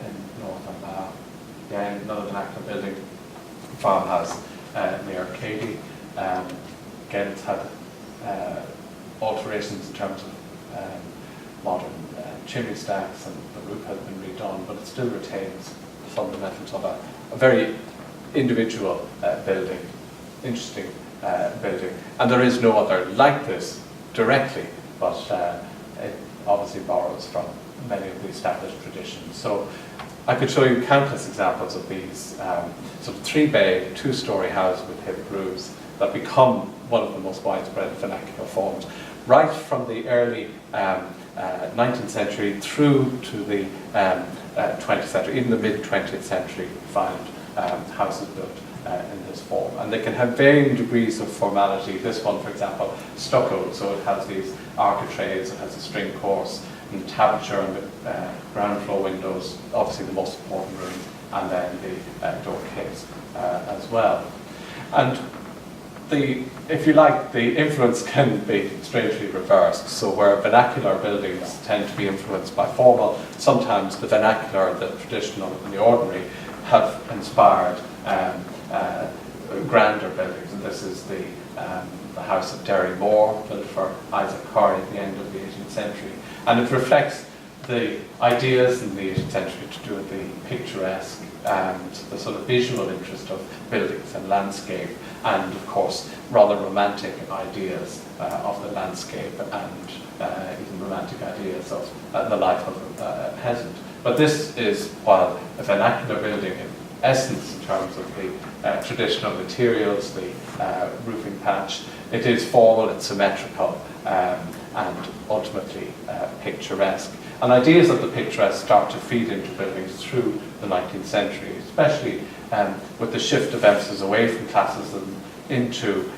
in North Armagh. Again, another vernacular building, farmhouse near Cady. Again, it's had alterations in terms of modern chimney stacks, and the roof has been redone, but it still retains the fundamentals of a very individual building, interesting building. And there is no other like this directly, but it obviously borrows from many of the established traditions. So I could show you countless examples of these sort of 3-bay, 2-story houses with hipped roofs that become one of the most widespread vernacular forms, right from the early 19th century through to the 20th century. Even the mid-20th century you find houses built in this form. And they can have varying degrees of formality. This one, for example, stucco, so it has these architraves, it has a string course, and the tablature and the ground floor windows, obviously the most important room, and then the door case as well. And if you like, the influence can be strangely reversed. So where vernacular buildings tend to be influenced by formal, sometimes the vernacular, the traditional and the ordinary, have inspired grander buildings. And this is the house at Derry Moor, built for Isaac Corey at the end of the 18th century. And it reflects the ideas in the 18th century to do with the picturesque and the sort of visual interest of buildings and landscape, and of course rather romantic ideas of the landscape, and even romantic ideas of the life of a peasant. But this is, while a vernacular building in essence in terms of the traditional materials, the roofing patch, it is formal, it's symmetrical, and ultimately picturesque. And ideas of the picturesque start to feed into buildings through the 19th century, especially with the shift of emphasis away from classicism into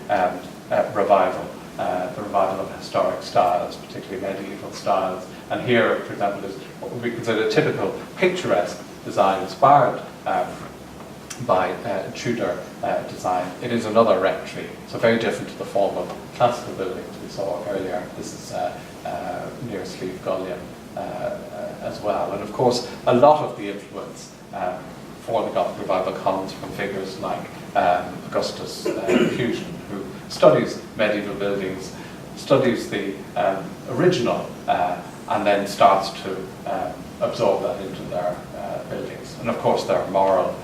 revival, the revival of historic styles, particularly medieval styles. And here, for example, is what would be considered a typical picturesque design inspired by Tudor design. It is another rectory, so very different to the formal classical buildings we saw earlier. This is near Slieve Gullion as well. And of course, a lot of the influence for the Gothic revival comes from figures like Augustus Fusion, who studies medieval buildings, studies the original, and then starts to absorb that into their buildings. And of course, there are moral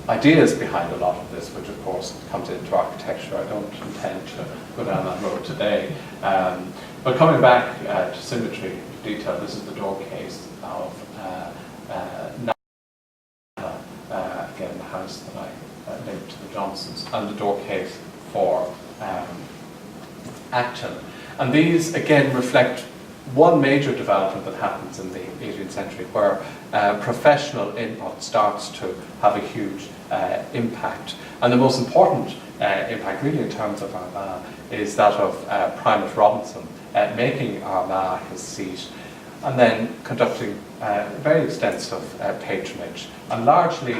ideas behind a lot of this, which of course comes into architecture. I don't intend to go down that road today. But coming back to symmetry, detail, this is the door case of again, the house that I linked to the Johnsons, and the door case for Acton. And these again reflect one major development that happens in the 18th century, where professional input starts to have a huge impact. And the most important impact, really, in terms of Armagh, is that of Primate Robinson making Armagh his seat, and then conducting very extensive patronage, and largely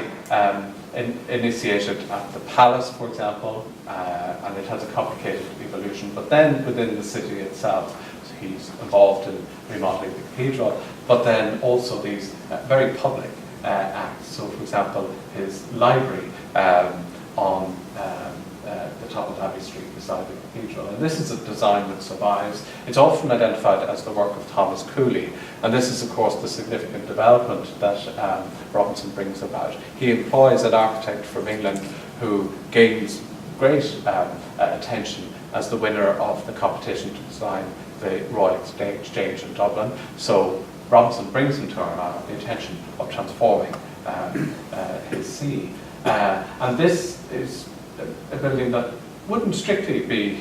initiated at the palace, for example, and it has a complicated evolution, but then within the city itself. He's involved in remodeling the cathedral, but then also these very public acts. So, for example, his library on the top of Abbey Street beside the cathedral. And this is a design that survives. It's often identified as the work of Thomas Cooley, and this is, of course, the significant development that Robinson brings about. He employs an architect from England who gains great attention as the winner of the competition to design the Royal Exchange in Dublin. So Robinson brings him to Armagh with the intention of transforming his see. And this is a building that wouldn't strictly be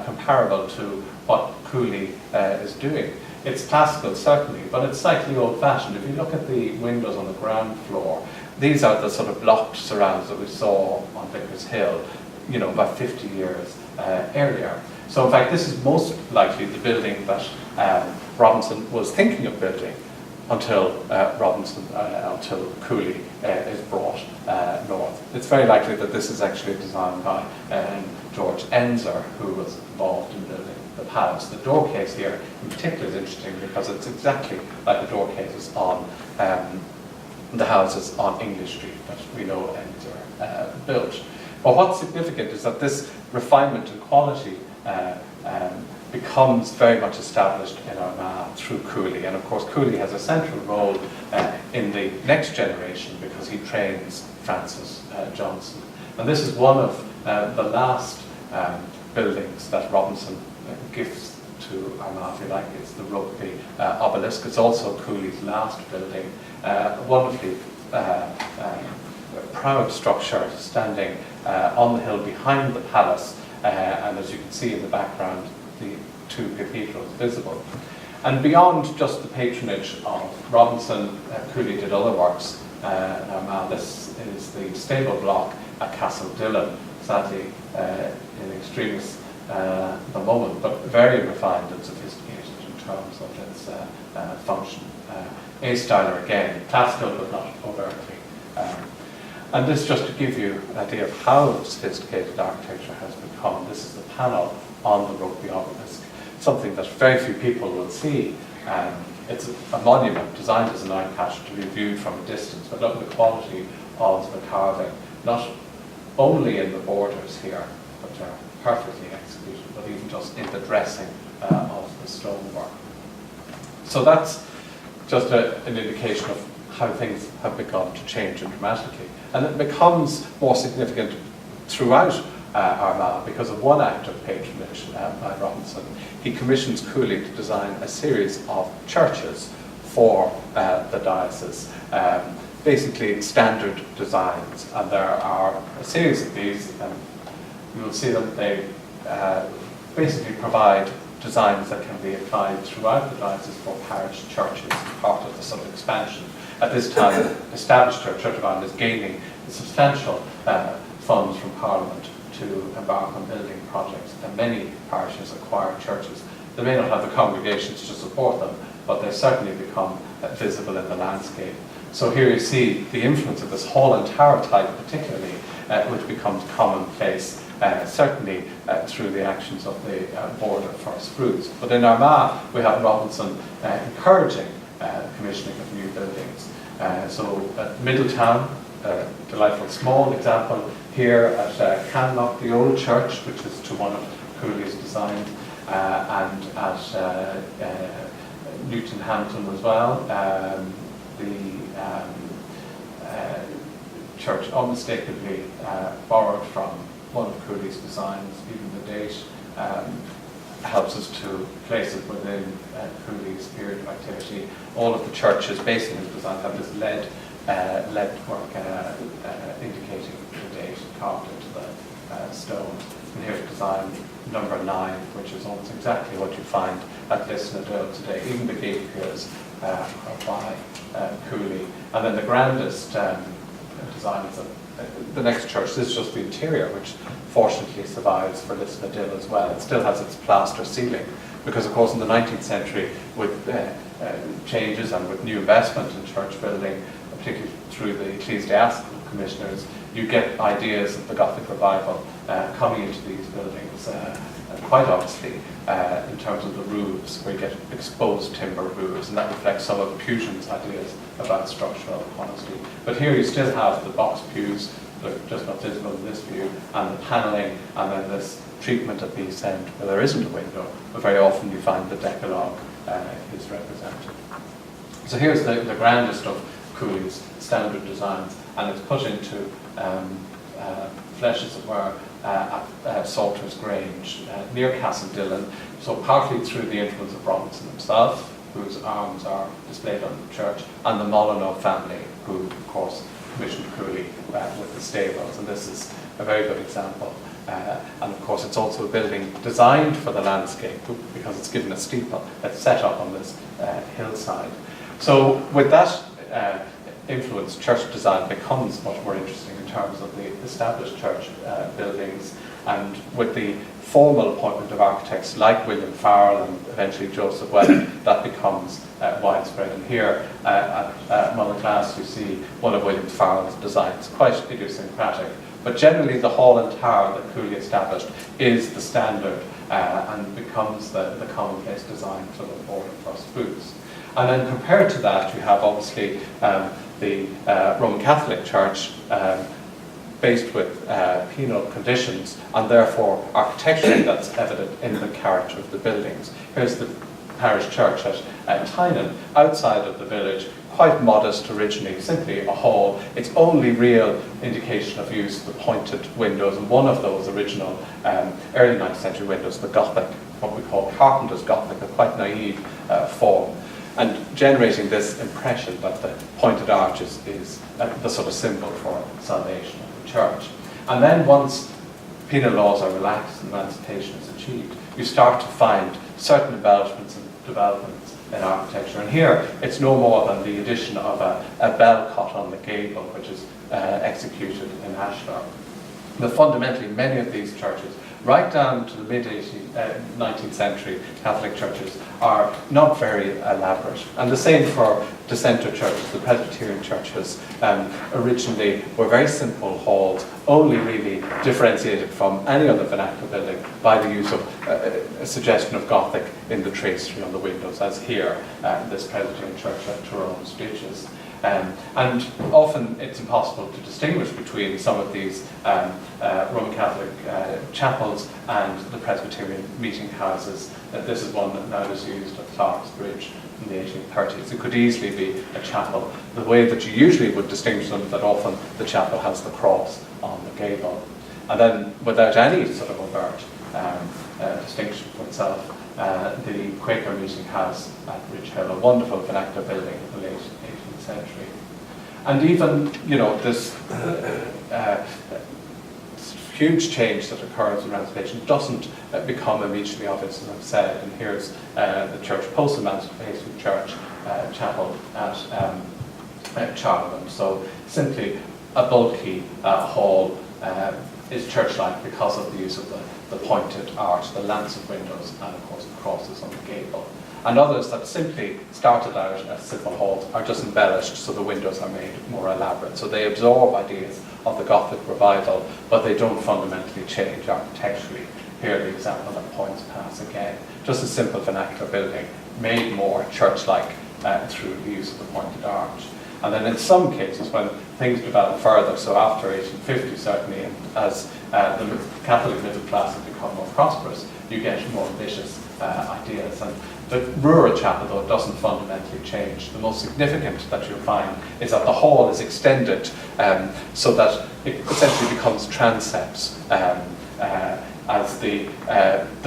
comparable to what Cooley is doing. It's classical, certainly, but it's slightly old-fashioned. If you look at the windows on the ground floor, these are the sort of blocked surrounds that we saw on Vickers Hill, you know, about 50 years earlier. So in fact, this is most likely the building that Robinson was thinking of building until Robinson, until Cooley is brought north. It's very likely that this is actually designed by George Enser, who was involved in building the palace. The door case here in particular is interesting because it's exactly like the door cases on the houses on English Street that we know Enser built. But what's significant is that this refinement and quality becomes very much established in Armagh through Cooley. And of course Cooley has a central role in the next generation because he trains Francis Johnson. And this is one of the last buildings that Robinson gives to Armagh, if you like. It's the Rugby obelisk. It's also Cooley's last building. A wonderfully proud structure standing on the hill behind the palace, and as you can see in the background, the two cathedrals visible. And beyond just the patronage of Robinson, Cooley did other works in Armagh. This is the stable block at Castle Dillon, sadly in extremis the moment, but very refined and sophisticated in terms of its function. A-styler again, classical but not overtly. And this just to give you an idea of how sophisticated architecture has become. This is the panel on the Rugby obelisk, something that very few people will see. It's a monument designed as an eye catch to be viewed from a distance, but look at the quality of the carving, not only in the borders here, which are perfectly executed, but even just in the dressing of the stonework. So that's just an indication of how things have begun to change dramatically. And it becomes more significant throughout Armagh because of one act of patronage by Robinson. He commissions Cooley to design a series of churches for the diocese, basically standard designs. And there are a series of these, and you will see them. They basically provide designs that can be applied throughout the diocese for parish churches, part of the sort of expansion. At this time, established Church of Ireland is gaining substantial funds from Parliament to embark on building projects, and many parishes acquire churches. They may not have the congregations to support them, but they certainly become visible in the landscape. So here you see the influence of this hall and tower type particularly, which becomes commonplace, certainly through the actions of the Board of First Fruits. But in Armagh, we have Robinson encouraging commissioning of new buildings. So at Middletown, delightful small example here at Canlock, the old church, which is to one of Cooley's designs, and at Newton Hampton as well, the church unmistakably borrowed from one of Cooley's designs. Even the date helps us to place it within Cooley's period of activity. All of the churches based on his design have this lead work indicating the date carved into the stone. And here's design number 9, which is almost exactly what you find at Lisnadale today. Even the gate piers are by Cooley. And then the grandest design is the next church. This is just the interior, which fortunately survives for Lisnadale as well. It still has its plaster ceiling, because of course in the 19th century, with changes and with new investment in church building, particularly through the ecclesiastical commissioners, you get ideas of the Gothic revival coming into these buildings quite obviously in terms of the roofs, where you get exposed timber roofs, and that reflects some of Pugin's ideas about structural honesty. But here you still have the box pews, that are just not visible in this view, and the panelling, and then this treatment at the east end where there isn't a window, but very often you find the decalogue is represented. So here's the grandest of Cooley's standard designs, and it's put into flesh, as it were, at Salter's Grange, near Castle Dillon, so partly through the influence of Robinson himself, whose arms are displayed on the church, and the Molyneux family, who, of course, commissioned Cooley with the stables, and this is a very good example. And of course, it's also a building designed for the landscape, because it's given a steeple that's set up on this hillside. So with that influence, church design becomes much more interesting in terms of the established church buildings, and with the formal appointment of architects like William Farrell and eventually Joseph Welling, that becomes widespread. And here at Mulliglass you see one of William Farrell's designs, quite idiosyncratic. But generally the hall and tower that Cooley established is the standard and becomes the commonplace design for the boarding first booths. And then compared to that you have obviously the Roman Catholic Church, faced with penal conditions, and therefore architecturally that's evident in the character of the buildings. Here's the parish church at Tynan, outside of the village, quite modest originally, simply a hall. Its only real indication of use, the pointed windows, and one of those original early 19th century windows, the Gothic, what we call Carpenter's Gothic, a quite naive form, and generating this impression that the pointed arch is the sort of symbol for salvation of the church. And then once penal laws are relaxed and emancipation is achieved, you start to find certain embellishments and developments in architecture. And here it's no more than the addition of a bell cut on the gable, which is executed in ashlar. But fundamentally, many of these churches, right down to the mid-19th century Catholic churches, are not very elaborate. And the same for dissenter churches. The Presbyterian churches originally were very simple halls, only really differentiated from any other vernacular building by the use of a suggestion of Gothic in the tracery on the windows, as here, this Presbyterian church at Tyrone's Beaches. And often it's impossible to distinguish between some of these Roman Catholic chapels and the Presbyterian meeting houses. This is one that now is used at Clark's Bridge in the 1830s. It could easily be a chapel. The way that you usually would distinguish them is that often the chapel has the cross on the gable. And then, without any sort of overt distinction for itself, the Quaker meeting house at Ridge Hill, a wonderful vernacular building in the late 18th century. And even, this huge change that occurs in emancipation doesn't become immediately obvious, as I've said. And here's the church, post-emancipation church chapel at Charleville. So simply a bulky hall is church-like because of the use of the pointed arch, the lancet windows, and of course the crosses on the gable. And others that simply started out as simple halls are just embellished so the windows are made more elaborate. So they absorb ideas of the Gothic revival, but they don't fundamentally change architecturally. Here the example at Points Pass again. Just a simple vernacular building made more church-like through the use of the pointed arch. And then in some cases, when things develop further, so after 1850 certainly, and as the Catholic middle class has become more prosperous, you get more ambitious ideas. And the rural chapel, though, doesn't fundamentally change. The most significant that you'll find is that the hall is extended so that it essentially becomes transepts as the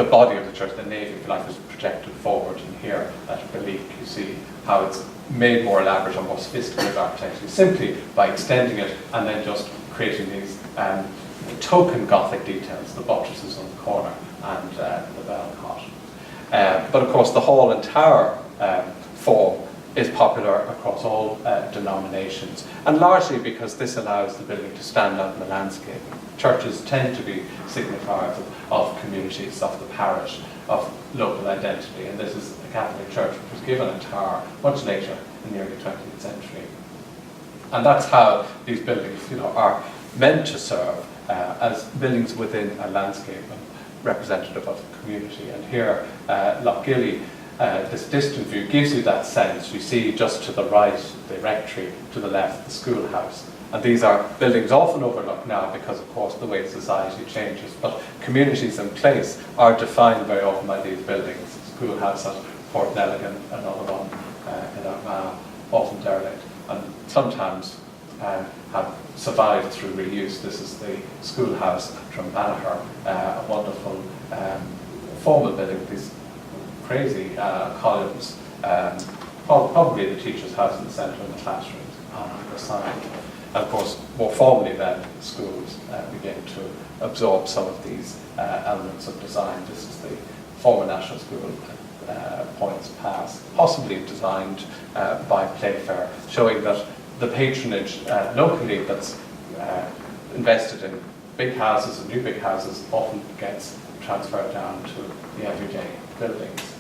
body of the church, the nave, if you like, is projected forward. And here at Beliek, you see how it's made more elaborate and more sophisticated architecture simply by extending it and then just creating these token Gothic details, the buttresses on the corner and the bell cut. But of course the hall and tower form is popular across all denominations, and largely because this allows the building to stand out in the landscape. Churches tend to be signifiers of communities, of the parish, of local identity, and this is a Catholic church which was given a tower much later in the early 20th century. And that's how these buildings are meant to serve as buildings within a landscape and representative of the community. And here, Lochgilly, this distant view gives you that sense. You see just to the right the rectory, to the left the schoolhouse. And these are buildings often overlooked now because, of course, the way society changes. But communities in place are defined very often by these buildings. Schoolhouse at Port Nelligan, another one in Armagh, often derelict, and sometimes have survived through reuse. This is the schoolhouse at Drumbanagher, a wonderful formal building with these crazy columns, probably the teacher's house in the centre and the classrooms on either side. And of course, more formally then, schools begin to absorb some of these elements of design. This is the former National School Points Pass, possibly designed by Playfair, showing that the patronage locally that's invested in big houses and new big houses often gets transferred down to the everyday buildings.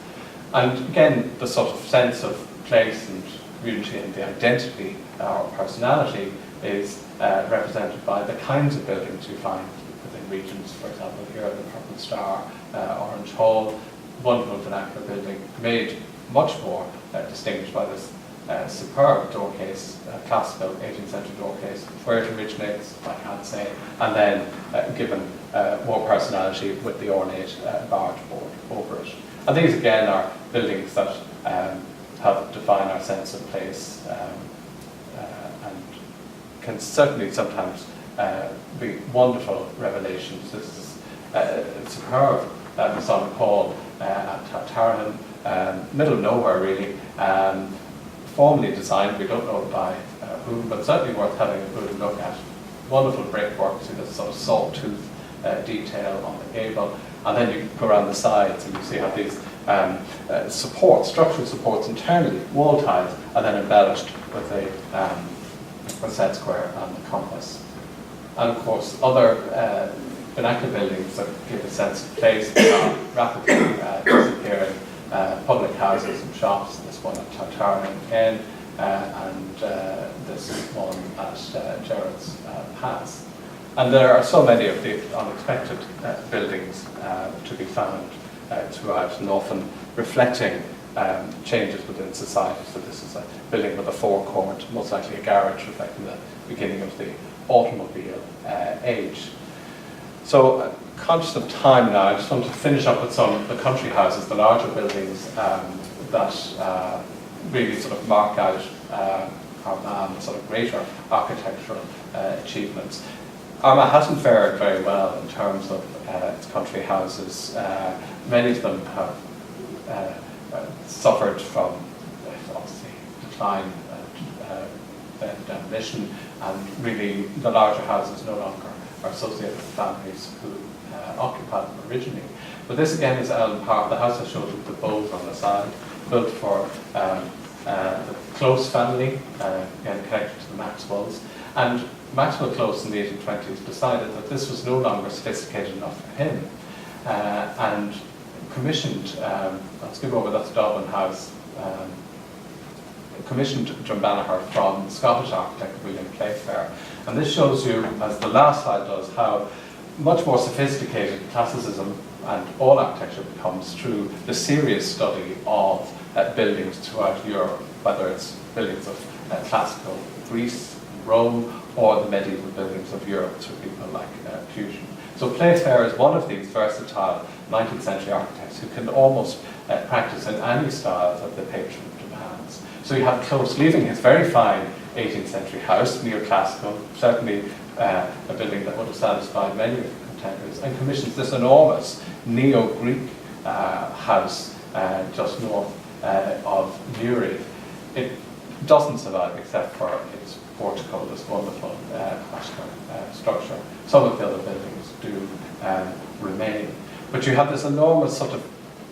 And again, the sort of sense of place and community and the identity or personality is represented by the kinds of buildings you find within regions. For example, here the Purple Star, Orange Hall, wonderful vernacular building, made much more distinguished by this superb door case, classical 18th century door case, where it originates, I can't say, and then given more personality with the ornate barge board over it. And these again are buildings that help define our sense of place and can certainly sometimes be wonderful revelations. This is a superb Masonic hall at Tarahan, middle of nowhere really, formally designed, we don't know by whom, but certainly worth having a good look at. Wonderful brickwork, see this sort of sawtooth detail on the gable, and then you go around the sides and you see how these supports, structural supports internally, wall ties, and then embellished with a set square and the compass. And of course, other vernacular buildings that give a sense of place are rapidly disappearing. Public houses and shops, this one at Tartarin again, and this one at Gerrard's Pass. And there are so many of the unexpected buildings to be found throughout, and often reflecting changes within society. So this is a building with a forecourt, most likely a garage, reflecting the beginning of the automobile age. So, conscious of time now, I just want to finish up with some of the country houses, the larger buildings that really sort of mark out Armagh, sort of greater architectural achievements. Armagh hasn't fared very well in terms of its country houses. Many of them have suffered from obviously decline and demolition, and really the larger houses no longer are associated with families who occupied them originally. But this again is Elm Park, the house I showed with the bows on the side, built for the Close family, again connected to the Maxwells. And Maxwell Close in the 1820s decided that this was no longer sophisticated enough for him, and commissioned, let's give over, that's Dublin House, commissioned Drumbanagher from Scottish architect William Playfair. And this shows you, as the last slide does, how much more sophisticated classicism and all architecture becomes through the serious study of buildings throughout Europe, whether it's buildings of classical Greece, Rome, or the medieval buildings of Europe through people like Fusion. So Playfair is one of these versatile 19th century architects who can almost practice in any style that the patron demands. So you have Close leaving his very fine 18th century house, neoclassical, certainly a building that would have satisfied many of the contemporaries, and commissions this enormous neo-Greek house just north of Newry. It doesn't survive except for its portico, this wonderful structure. Some of the other buildings do remain. But you have this enormous sort of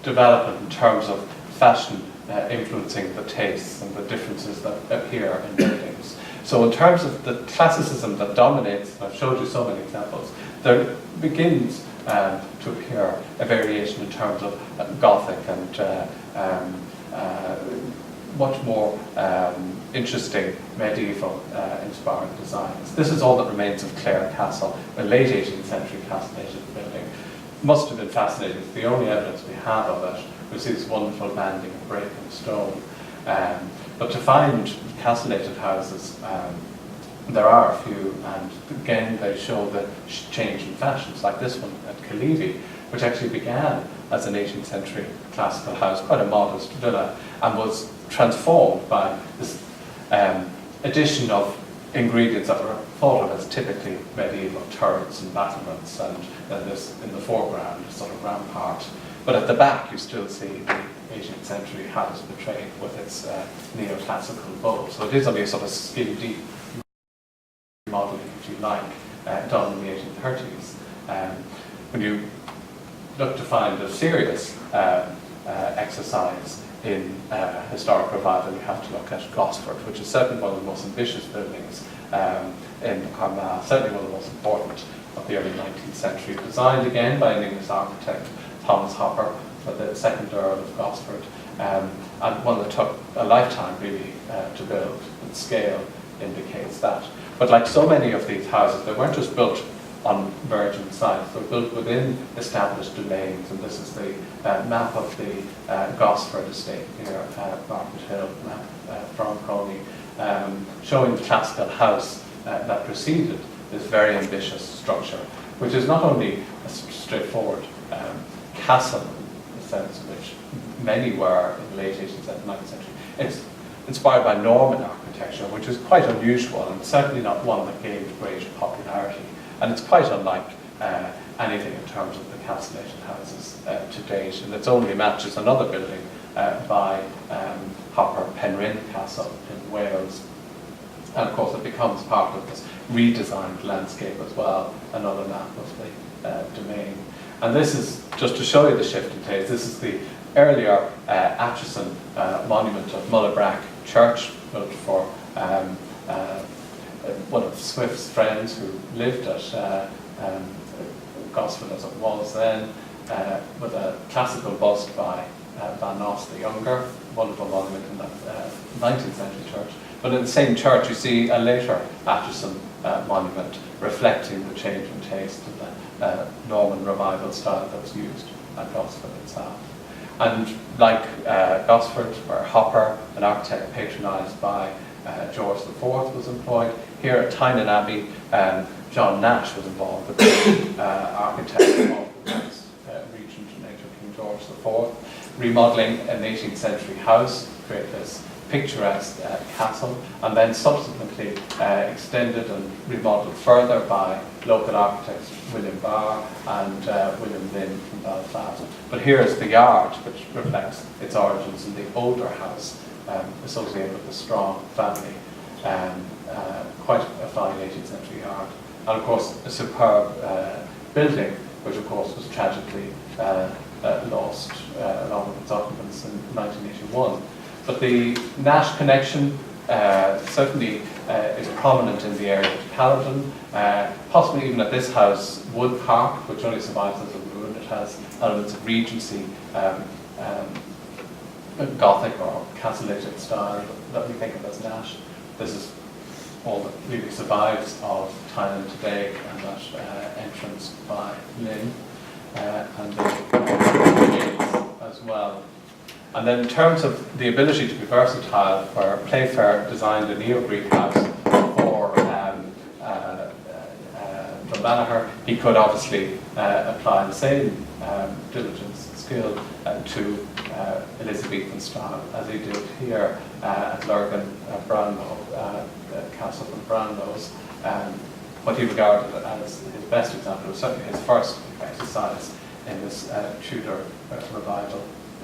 development in terms of fashion influencing the tastes and the differences that appear in buildings. So in terms of the classicism that dominates, and I've showed you so many examples, there begins to appear a variation in terms of Gothic and much more interesting medieval inspired designs. This is all that remains of Clare Castle, a late 18th century castellated building. Must have been fascinating. It's the only evidence we have of it. We see this wonderful banding of brick and stone. But to find castellated houses, there are a few, and again they show the change in fashions, like this one at Killeavy, which actually began as an 18th century classical house, quite a modest villa, and was transformed by this addition of ingredients that were thought of as typically medieval turrets and battlements, and this in the foreground, a sort of rampart. But at the back you still see the 18th century house portrayed with its neoclassical bow. So it is only a sort of skin deep modelling, if you like, done in the 1830s. When you look to find a serious exercise in historic revival, you have to look at Gosford, which is certainly one of the most ambitious buildings in Armagh, certainly one of the most important of the early 19th century, designed again by an English architect, Thomas Hopper, for the second Earl of Gosford, and one that took a lifetime really to build. And scale indicates that. But like so many of these houses, they weren't just built on virgin sites, they were built within established domains, and this is the map of the Gosford estate here, Market Hill map from PRONI, showing the classical house that preceded this very ambitious structure, which is not only a straightforward castle, in the sense in which many were in the late 18th and 19th century. It's inspired by Norman architecture, which is quite unusual and certainly not one that gained great popularity. And it's quite unlike anything in terms of the castellated houses to date, and it only matches another building by Hopper, Penryn Castle in Wales. And of course it becomes part of this redesigned landscape as well, another map of the domain. And this is, just to show you the shift in taste, this is the earlier Atchison monument of Mullabrack Church, built for one of Swift's friends who lived at Gosford as it was then, with a classical bust by Van Noss the Younger, wonderful monument in that 19th century church. But in the same church you see a later Atchison monument reflecting the change in taste and the Norman revival style that was used at Gosford itself. And like Gosford, where Hopper, an architect patronised by George IV, was employed, here at Tynan Abbey, John Nash was involved with the architect of the regent and later King George IV, remodelling an 18th century house to create this picturesque castle, and then subsequently extended and remodelled further by local architects William Barr and William Lynn from Belfast. But here is the yard, which reflects its origins in the older house associated with the Strong family. Quite a fine 18th century yard. And of course a superb building, which of course was tragically lost along with its occupants in 1981. But the Nash connection certainly is prominent in the area of Caledon, possibly even at this house, Wood Park, which only survives as a ruin. It has elements of Regency, Gothic or castellated style that we think of as Nash. This is all that really survives of Tynan today, and that entrance by Lynn, and the gates as well. And then in terms of the ability to be versatile, where Playfair designed a neo-Greek house for Drumbanagher, he could obviously apply the same diligence and skill to Elizabethan style as he did here at Lurgan, Brownlow, Castle and Brownlows. What he regarded as his best example was certainly his first exercise in this Tudor revival,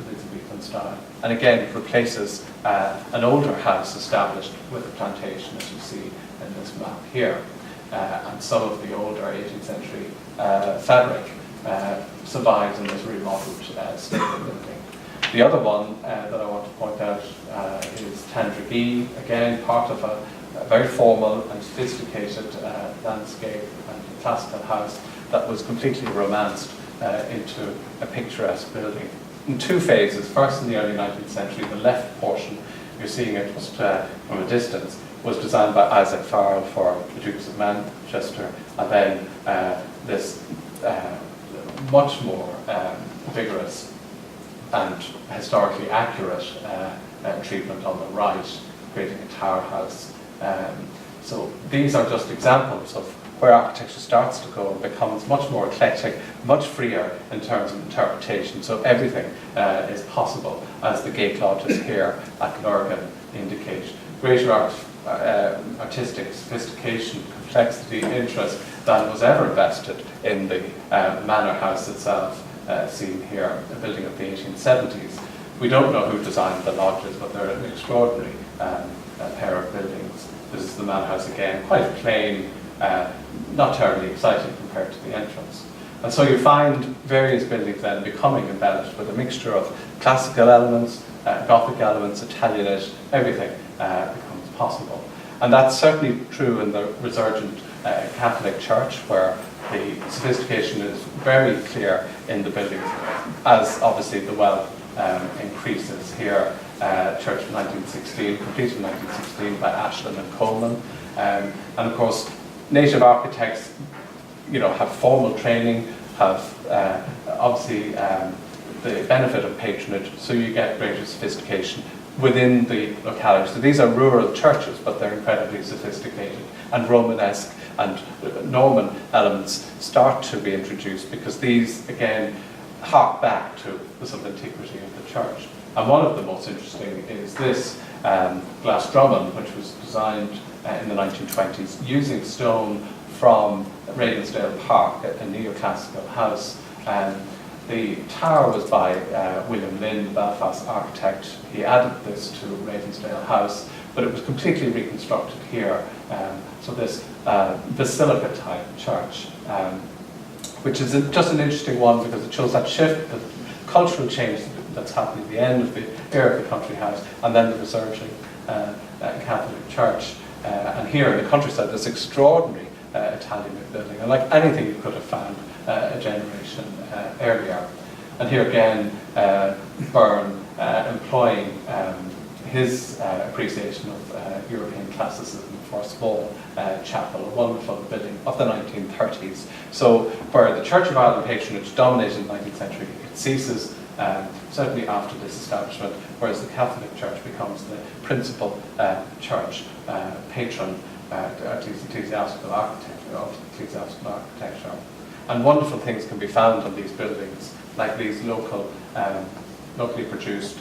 Elizabethan style. And again, it replaces an older house established with a plantation, as you see in this map here. And some of the older 18th century fabric survives in this remodeled stable building. The other one that I want to point out is Tandragee, again part of a very formal and sophisticated landscape and classical house that was completely romanced into a picturesque building in two phases. First, in the early 19th century, the left portion, you're seeing it just from a distance, was designed by Isaac Farrell for the Dukes of Manchester, and then this much more vigorous and historically accurate treatment on the right, creating a tower house. So these are just examples of where architecture starts to go and becomes much more eclectic, much freer in terms of interpretation. So everything is possible, as the gate lodges here at Lurgan indicate. Greater artistic sophistication, complexity, interest than was ever invested in the manor house itself, seen here, a building of the 1870s. We don't know who designed the lodges, but they're an extraordinary pair of buildings. This is the manor house again, quite plain, not terribly exciting compared to the entrance. And so you find various buildings then becoming embellished with a mixture of classical elements, Gothic elements, Italianate, everything becomes possible. And that's certainly true in the resurgent Catholic Church, where the sophistication is very clear in the buildings, as obviously the wealth increases here. Church of 1916, completed in 1916 by Ashland and Coleman. And of course, native architects, have formal training, have obviously the benefit of patronage, so you get greater sophistication within the locality. So these are rural churches, but they're incredibly sophisticated, and Romanesque and Norman elements start to be introduced, because these again hark back to the sort of antiquity of the church. And one of the most interesting is this glass drummond, which was designed in the 1920s using stone from Ravensdale Park, a neoclassical house. The tower was by William Lynn, Belfast architect. He added this to Ravensdale House, but it was completely reconstructed here. So this basilica type church, which is just an interesting one, because it shows that shift, the cultural change that's happening at the end of the era of the country house, and then the resurging Catholic Church. And here in the countryside, this extraordinary Italian building, and like anything you could have found a generation earlier. And here again, Byrne employing his appreciation of European classicism for a small chapel, a wonderful building of the 1930s. So where the Church of Ireland patronage dominated in the 19th century, it ceases certainly after this establishment, whereas the Catholic Church becomes the principal church patron of ecclesiastical architecture. And wonderful things can be found on these buildings, like these locally produced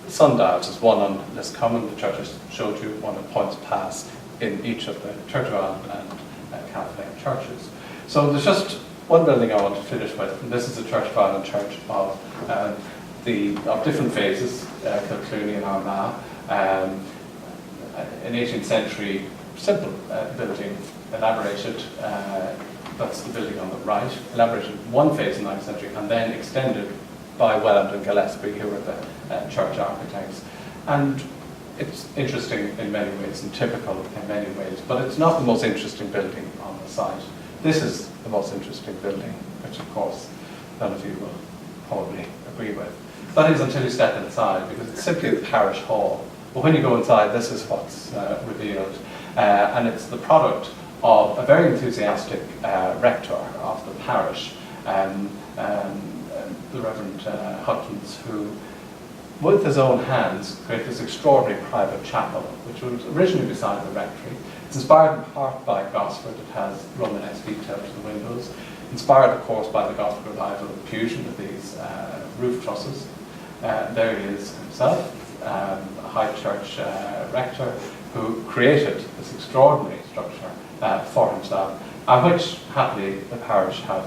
sundials. There's one on Liscommon, the church I showed you, one at Points Pass, in each of the Church of Ireland and Catholic churches. So there's just one building I want to finish with, and this is the Church of Ireland church of different phases, Kilclooney and Armagh. An 18th century simple building, elaborated, that's the building on the right, elaborated one phase in the 19th century, and then extended by Welland and Gillespie, who were the church architects. And it's interesting in many ways and typical in many ways, but it's not the most interesting building on the site. This is the most interesting building, which of course none of you will probably agree with. That is until you step inside, because it's simply the parish hall. But when you go inside, this is what's revealed. And it's the product of a very enthusiastic rector of the parish, the Reverend Hutchins, who, with his own hands, created this extraordinary private chapel, which was originally beside the rectory. It's inspired in part by Gosford. It has Romanesque detail to the windows. Inspired, of course, by the Gothic revival of fusion of these roof trusses. There he is himself, a High Church rector, who created this extraordinary structure for himself, and which, happily, the parish have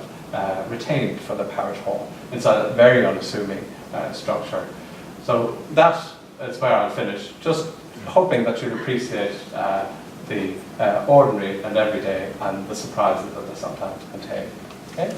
retained for the parish hall inside a very unassuming structure. So that is where I'll finish, just hoping that you'll appreciate the ordinary and everyday and the surprises that they sometimes contain. Okay?